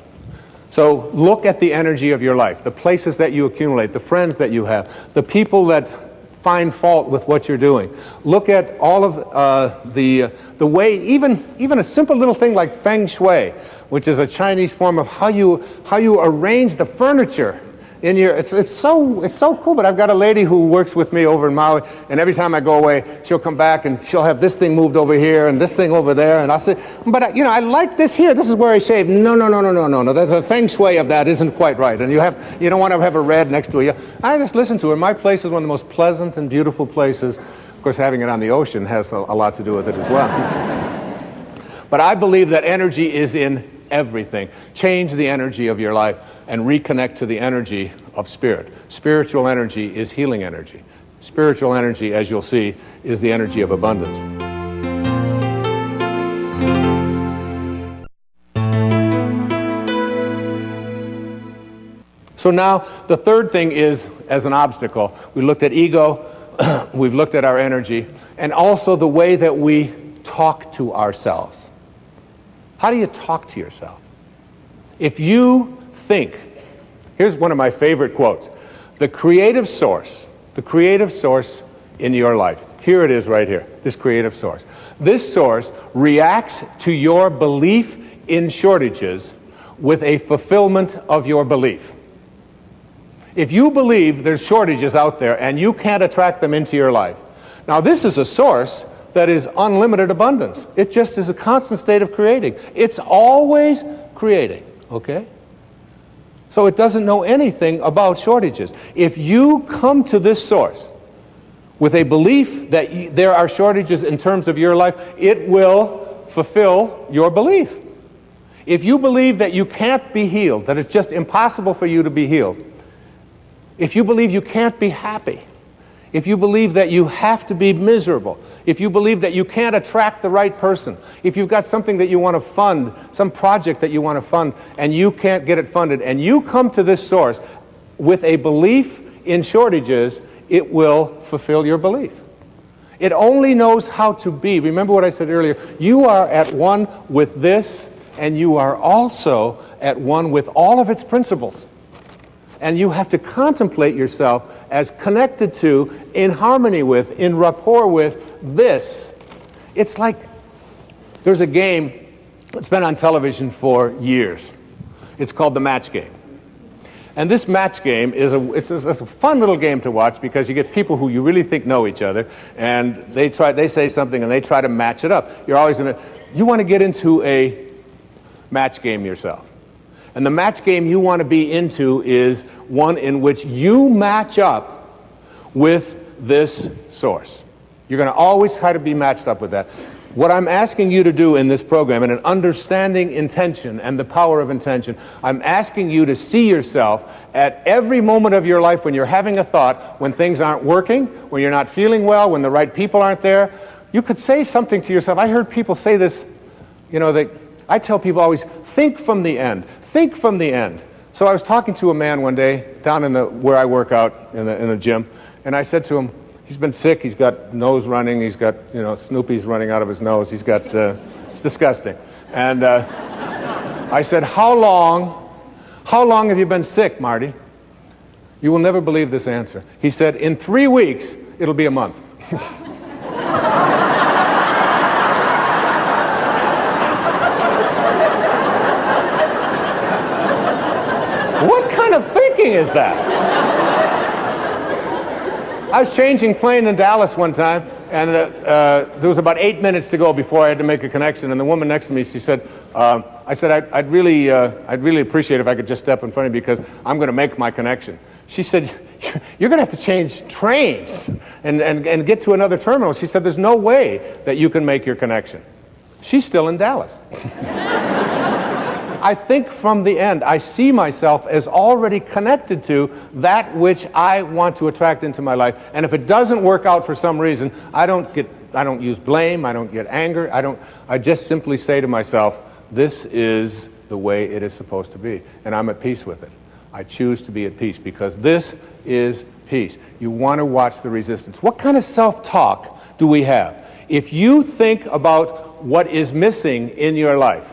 S1: So look at the energy of your life, the places that you accumulate, the friends that you have, the people that find fault with what you're doing. Look at all of the way, even a simple little thing like feng shui, which is a Chinese form of how you arrange the furniture in your, it's so cool. But I've got a lady who works with me over in Maui, and every time I go away, she'll come back and she'll have this thing moved over here and this thing over there, and I'll say, but I like this here. This is where I shave. No. The feng shui of that isn't quite right, and you don't want to have a red next to you. I just listen to her. My place is one of the most pleasant and beautiful places. Of course, having it on the ocean has a lot to do with it as well. But I believe that energy is in everything. Change the energy of your life and reconnect to the energy of spirit. Spiritual energy is healing energy. Spiritual energy, as you'll see, is the energy of abundance. So now, the third thing is, as an obstacle, we looked at ego, we've looked at our energy, and also the way that we talk to ourselves. How do you talk to yourself? If you think, here's one of my favorite quotes, the creative source in your life, here it is right here, this creative source. This source reacts to your belief in shortages with a fulfillment of your belief. If you believe there's shortages out there and you can't attract them into your life, now this is a source that is unlimited abundance. It just is a constant state of creating. It's always creating, okay? So it doesn't know anything about shortages. If you come to this source with a belief that there are shortages in terms of your life, it will fulfill your belief. If you believe that you can't be healed, that it's just impossible for you to be healed, if you believe you can't be happy, if you believe that you have to be miserable, if you believe that you can't attract the right person, if you've got something that you want to fund, some project that you want to fund, and you can't get it funded, and you come to this source with a belief in shortages, it will fulfill your belief. It only knows how to be. Remember what I said earlier. You are at one with this, and you are also at one with all of its principles. And you have to contemplate yourself as connected to, in harmony with, in rapport with this. It's like there's a game that's been on television for years. It's called the match game. And this match game is it's a fun little game to watch because you get people who you really think know each other, and they say something and they try to match it up. You're always you want to get into a match game yourself. And the match game you want to be into is one in which you match up with this source. You're going to always try to be matched up with that. What I'm asking you to do in this program, and in understanding intention and the power of intention, I'm asking you to see yourself at every moment of your life when you're having a thought, when things aren't working, when you're not feeling well, when the right people aren't there. You could say something to yourself. I heard people say this, I tell people always, think from the end. Think from the end. So I was talking to a man one day down where I work out in the gym, and I said to him, he's been sick, he's got nose running, he's got, Snoopy's running out of his nose, he's got, it's disgusting. And I said, how long have you been sick, Marty? You will never believe this answer. He said, in 3 weeks, it'll be a month. What kind of thinking is that? I was changing plane in Dallas one time, and there was about 8 minutes to go before I had to make a connection, and the woman next to me, she said, I said, I'd really appreciate if I could just step in front of you because I'm going to make my connection. She said, you're going to have to change trains and get to another terminal. She said, there's no way that you can make your connection. She's still in Dallas. I think from the end, I see myself as already connected to that which I want to attract into my life. And if it doesn't work out for some reason, I don't use blame, I don't get anger, I just simply say to myself, this is the way it is supposed to be. And I'm at peace with it. I choose to be at peace because this is peace. You want to watch the resistance. What kind of self-talk do we have? If you think about what is missing in your life,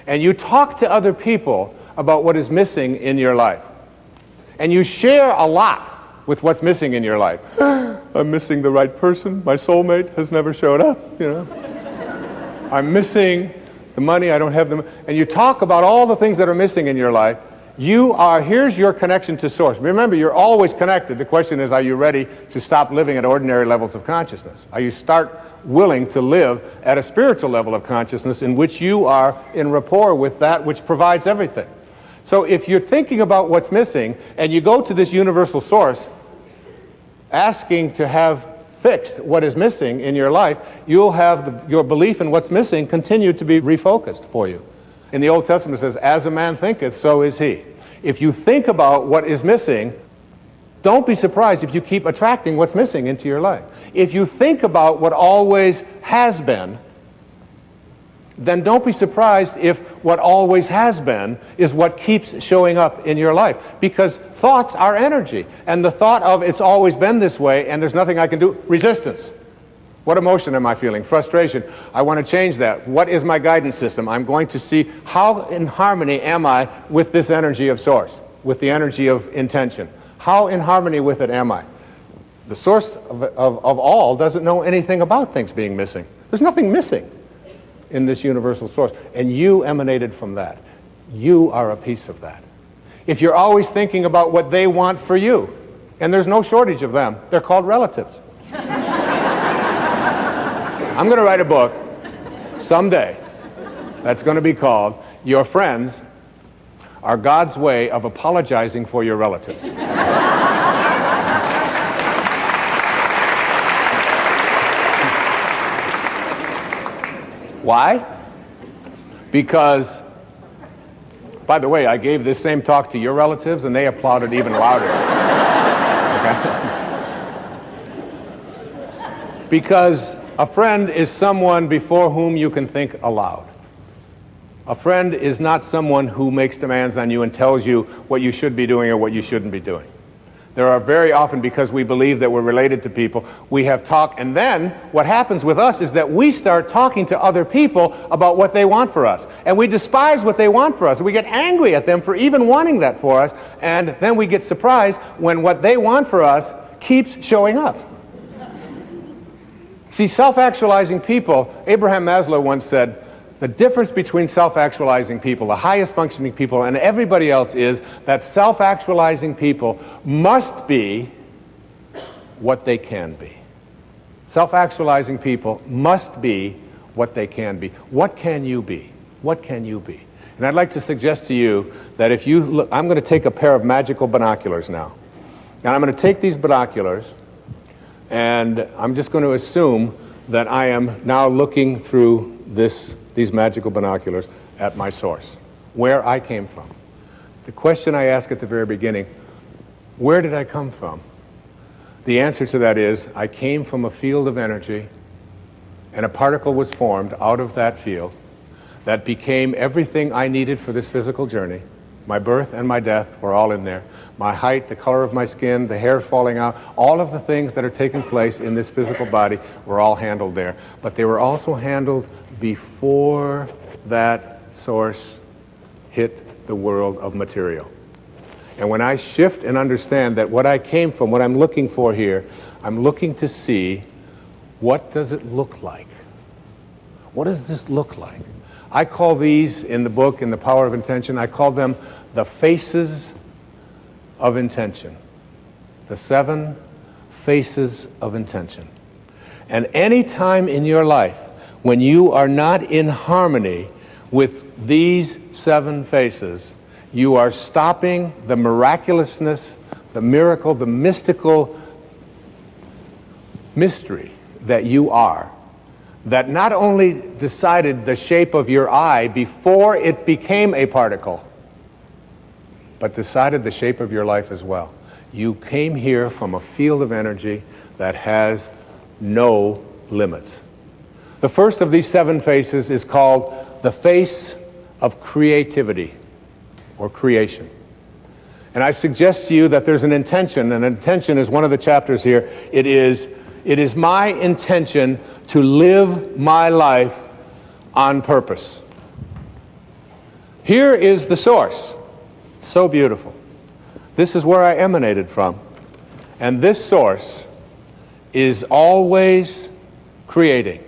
S1: and you talk to other people about what is missing in your life, and you share a lot with what's missing in your life. I'm missing the right person. My soulmate has never showed up, I'm missing the money. I don't have them. And you talk about all the things that are missing in your life, Here's your connection to Source. Remember, you're always connected. The question is, are you ready to stop living at ordinary levels of consciousness? Are you willing to live at a spiritual level of consciousness in which you are in rapport with that which provides everything? So if you're thinking about what's missing and you go to this universal source asking to have fixed what is missing in your life, you'll have your belief in what's missing continue to be refocused for you. In the Old Testament it says, as a man thinketh, so is he. If you think about what is missing, don't be surprised if you keep attracting what's missing into your life. If you think about what always has been, then don't be surprised if what always has been is what keeps showing up in your life. Because thoughts are energy. And the thought of it's always been this way and there's nothing I can do, resistance. What emotion am I feeling? Frustration. I want to change that. What is my guidance system? I'm going to see how in harmony am I with this energy of Source, with the energy of intention. How in harmony with it am I? The source of all doesn't know anything about things being missing. There's nothing missing in this universal source, and you emanated from that. You are a piece of that. If you're always thinking about what they want for you, and there's no shortage of them, they're called relatives. I'm going to write a book someday that's going to be called Your Friends Are God's Way of Apologizing for Your Relatives. Why? Because, by the way, I gave this same talk to your relatives and they applauded even louder. Okay? Because a friend is someone before whom you can think aloud. A friend is not someone who makes demands on you and tells you what you should be doing or what you shouldn't be doing. There are very often, because we believe that we're related to people, we have talk, and then what happens with us is that we start talking to other people about what they want for us. And we despise what they want for us. We get angry at them for even wanting that for us, and then we get surprised when what they want for us keeps showing up. See, self-actualizing people, Abraham Maslow once said, the difference between self-actualizing people, the highest functioning people, and everybody else is that self-actualizing people must be what they can be. Self-actualizing people must be what they can be. What can you be? What can you be? And I'd like to suggest to you that if you look, I'm going to take a pair of magical binoculars now. And I'm going to take these binoculars and I'm just going to assume that I am now looking through these magical binoculars at my source, where I came from. The question I asked at the very beginning, where did I come from? The answer to that is, I came from a field of energy, and a particle was formed out of that field that became everything I needed for this physical journey. My birth and my death were all in there. My height, the color of my skin, the hair falling out, all of the things that are taking place in this physical body were all handled there. But they were also handled before that source hit the world of material. And when I shift and understand that what I came from, what I'm looking for here, I'm looking to see, what does it look like? What does this look like? I call these in the book, in The Power of Intention, I call them the faces of intention. The 7 faces of intention. And any time in your life when you are not in harmony with these 7 faces, you are stopping the miraculousness, the miracle, the mystical mystery that you are, that not only decided the shape of your eye before it became a particle, but decided the shape of your life as well. You came here from a field of energy that has no limits. The first of these 7 faces is called the face of creativity or creation. And I suggest to you that there's an intention, and intention is one of the chapters here. It is my intention to live my life on purpose. Here is the source. So beautiful. This is where I emanated from. And this source is always creating.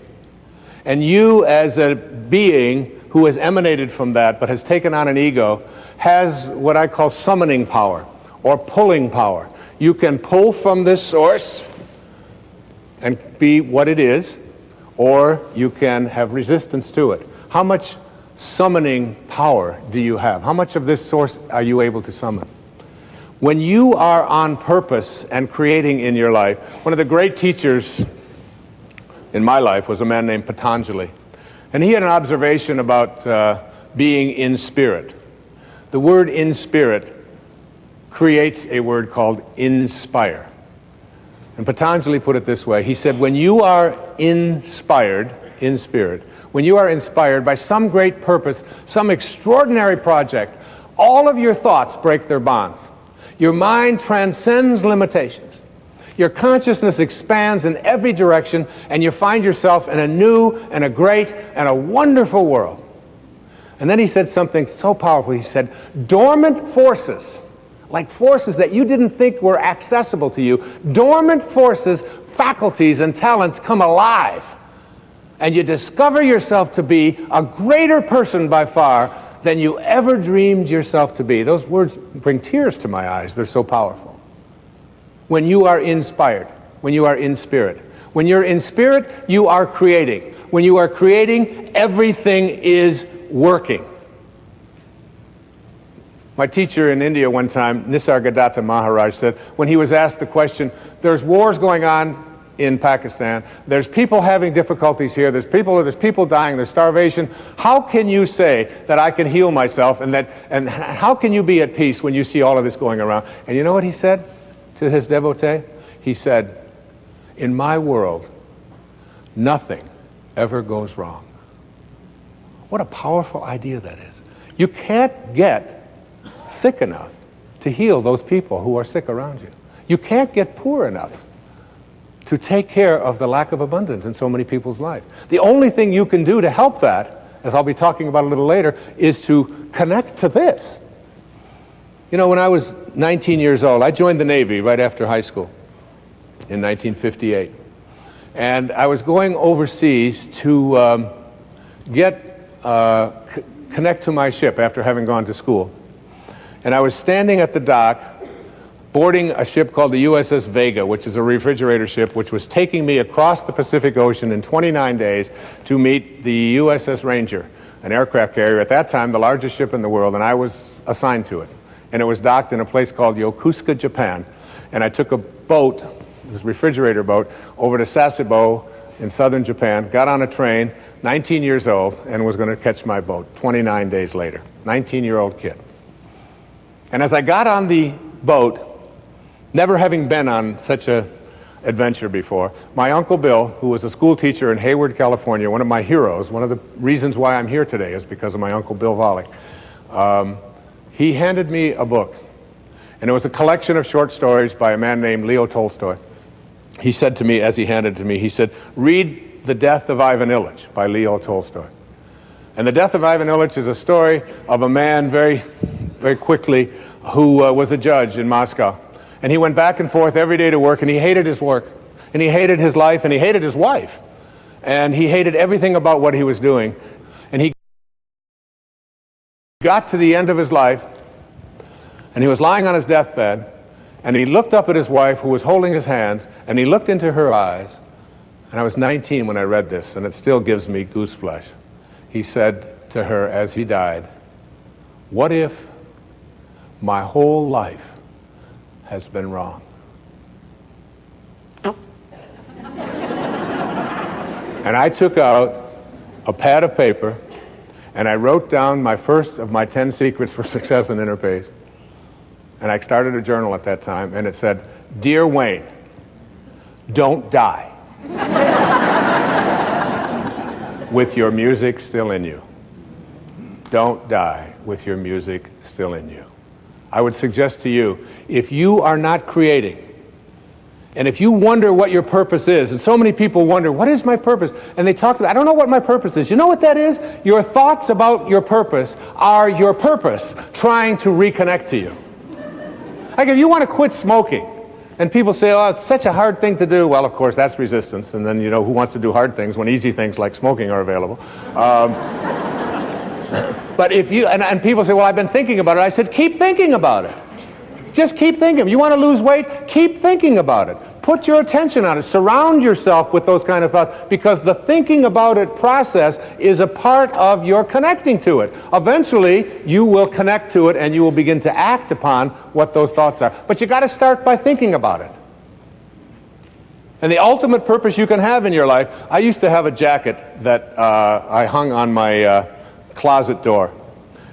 S1: And you, as a being who has emanated from that but has taken on an ego, has what I call summoning power or pulling power. You can pull from this source and be what it is, or you can have resistance to it. How much summoning power do you have? How much of this source are you able to summon? When you are on purpose and creating in your life, one of the great teachers in my life was a man named Patanjali. And he had an observation about being in spirit. The word in spirit creates a word called inspire. And Patanjali put it this way. He said, when you are inspired in spirit, when you are inspired by some great purpose, some extraordinary project, all of your thoughts break their bonds. Your mind transcends limitations. Your consciousness expands in every direction, and you find yourself in a new and a great and a wonderful world. And then he said something so powerful. He said, dormant forces, like forces that you didn't think were accessible to you, dormant forces, faculties, and talents come alive. And you discover yourself to be a greater person by far than you ever dreamed yourself to be. Those words bring tears to my eyes. They're so powerful. When you are inspired, when you are in spirit. When you're in spirit, you are creating. When you are creating, everything is working. My teacher in India one time, Nisargadatta Maharaj, said, when he was asked the question, there's wars going on in Pakistan, there's people having difficulties here, there's people dying, there's starvation. How can you say that I can heal myself, and how can you be at peace when you see all of this going around? And you know what he said to his devotee? He said, in my world, nothing ever goes wrong. What a powerful idea that is. You can't get sick enough to heal those people who are sick around you. You can't get poor enough to take care of the lack of abundance in so many people's life. The only thing you can do to help that, as I'll be talking about a little later, is to connect to this. You know, when I was 19 years old, I joined the Navy right after high school in 1958. And I was going overseas to connect to my ship after having gone to school. And I was standing at the dock boarding a ship called the USS Vega, which is a refrigerator ship, which was taking me across the Pacific Ocean in 29 days to meet the USS Ranger, an aircraft carrier, at that time the largest ship in the world, and I was assigned to it. And it was docked in a place called Yokosuka, Japan. And I took a boat, this refrigerator boat, over to Sasebo in southern Japan, got on a train, 19 years old, and was going to catch my boat 29 days later. 19-year-old kid. And as I got on the boat, never having been on such an adventure before, my Uncle Bill, who was a school teacher in Hayward, California, one of my heroes, one of the reasons why I'm here today is because of my Uncle Bill Volley, he handed me a book. And it was a collection of short stories by a man named Leo Tolstoy. He said to me, as he handed it to me, he said, read The Death of Ivan Ilyich by Leo Tolstoy. And The Death of Ivan Ilyich is a story of a man very, very quickly who was a judge in Moscow. And he went back and forth every day to work, and he hated his work, and he hated his life, and he hated his wife. And he hated everything about what he was doing. And he got to the end of his life, and he was lying on his deathbed, and he looked up at his wife, who was holding his hands, and he looked into her eyes. And I was 19 when I read this, and it still gives me goose flesh. He said to her as he died, "What if my whole life has been wrong?" And I took out a pad of paper and I wrote down my first of my 10 secrets for success in interface. And I started a journal at that time, and it said, "Dear Wayne, don't die with your music still in you. Don't die with your music still in you." I would suggest to you, if you are not creating, and if you wonder what your purpose is, and so many people wonder, what is my purpose? And they talk about, I don't know what my purpose is. You know what that is? Your thoughts about your purpose are your purpose trying to reconnect to you. Like if you want to quit smoking, and people say, oh, it's such a hard thing to do. Well, of course, that's resistance. And then, you know, who wants to do hard things when easy things like smoking are available? But if you, and people say, well, I've been thinking about it. I said, keep thinking about it. Just keep thinking. You want to lose weight? Keep thinking about it. Put your attention on it. Surround yourself with those kind of thoughts, because the thinking about it process is a part of your connecting to it. Eventually, you will connect to it and you will begin to act upon what those thoughts are. But you got to start by thinking about it. And the ultimate purpose you can have in your life, I used to have a jacket that I hung on my closet door.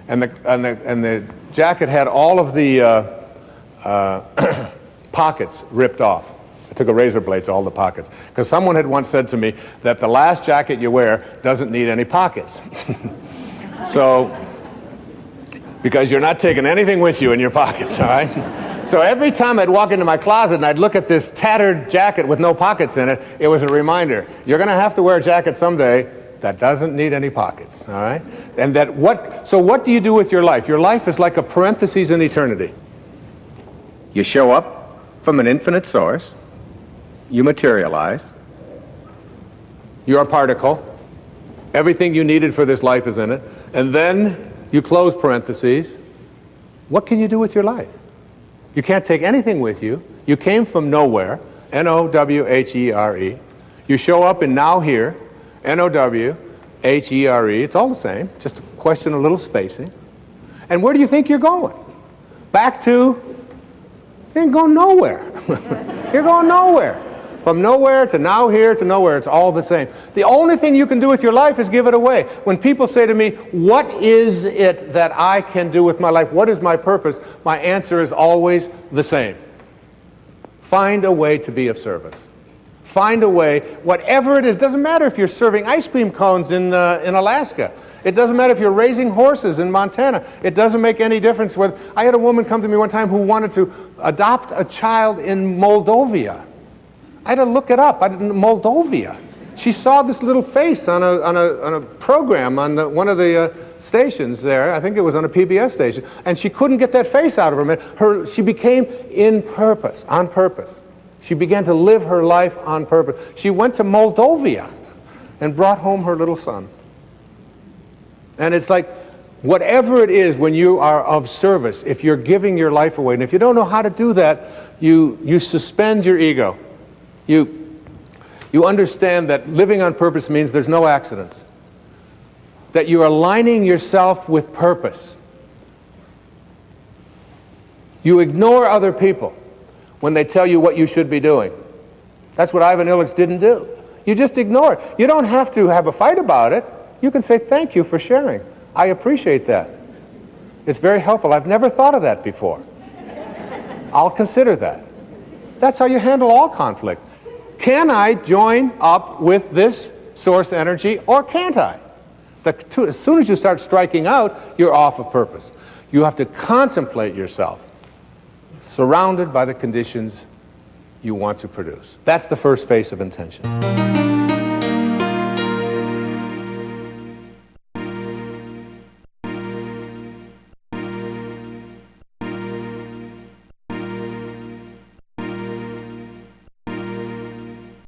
S1: And the jacket had all of the pockets ripped off. I took a razor blade to all the pockets, because someone had once said to me that the last jacket you wear doesn't need any pockets. So, because you're not taking anything with you in your pockets, all right? So every time I'd walk into my closet and I'd look at this tattered jacket with no pockets in it, it was a reminder, you're going to have to wear a jacket someday that doesn't need any pockets, all right? And so what do you do with your life? Your life is like a parenthesis in eternity. You show up from an infinite source. You materialize. You're a particle. Everything you needed for this life is in it. And then you close parentheses. What can you do with your life? You can't take anything with you. You came from nowhere, N-O-W-H-E-R-E. You show up in now here, N-O-W-H-E-R-E. It's all the same, just a question of a little spacing. And where do you think you're going? Back to, you ain't going nowhere. You're going nowhere. From nowhere to now here to nowhere, it's all the same. The only thing you can do with your life is give it away. When people say to me, what is it that I can do with my life? What is my purpose? My answer is always the same. Find a way to be of service. Find a way, whatever it is. Doesn't matter if you're serving ice cream cones in Alaska. It doesn't matter if you're raising horses in Montana. It doesn't make any difference. I had a woman come to me one time who wanted to adopt a child in Moldova. I had to look it up. Moldova. She saw this little face on a program on one of the stations there. I think it was on a PBS station. And she couldn't get that face out of her. She became on purpose. She began to live her life on purpose. She went to Moldova and brought home her little son. And it's like, whatever it is, when you are of service, if you're giving your life away, and if you don't know how to do that, you suspend your ego. You understand that living on purpose means there's no accidents. That you're aligning yourself with purpose. You ignore other people when they tell you what you should be doing. That's what Ivan Illich didn't do. You just ignore it. You don't have to have a fight about it. You can say, thank you for sharing. I appreciate that. It's very helpful. I've never thought of that before. I'll consider that. That's how you handle all conflict. Can I join up with this source energy, or can't I? As soon as you start striking out, you're off of purpose. You have to contemplate yourself surrounded by the conditions you want to produce. That's the first phase of intention.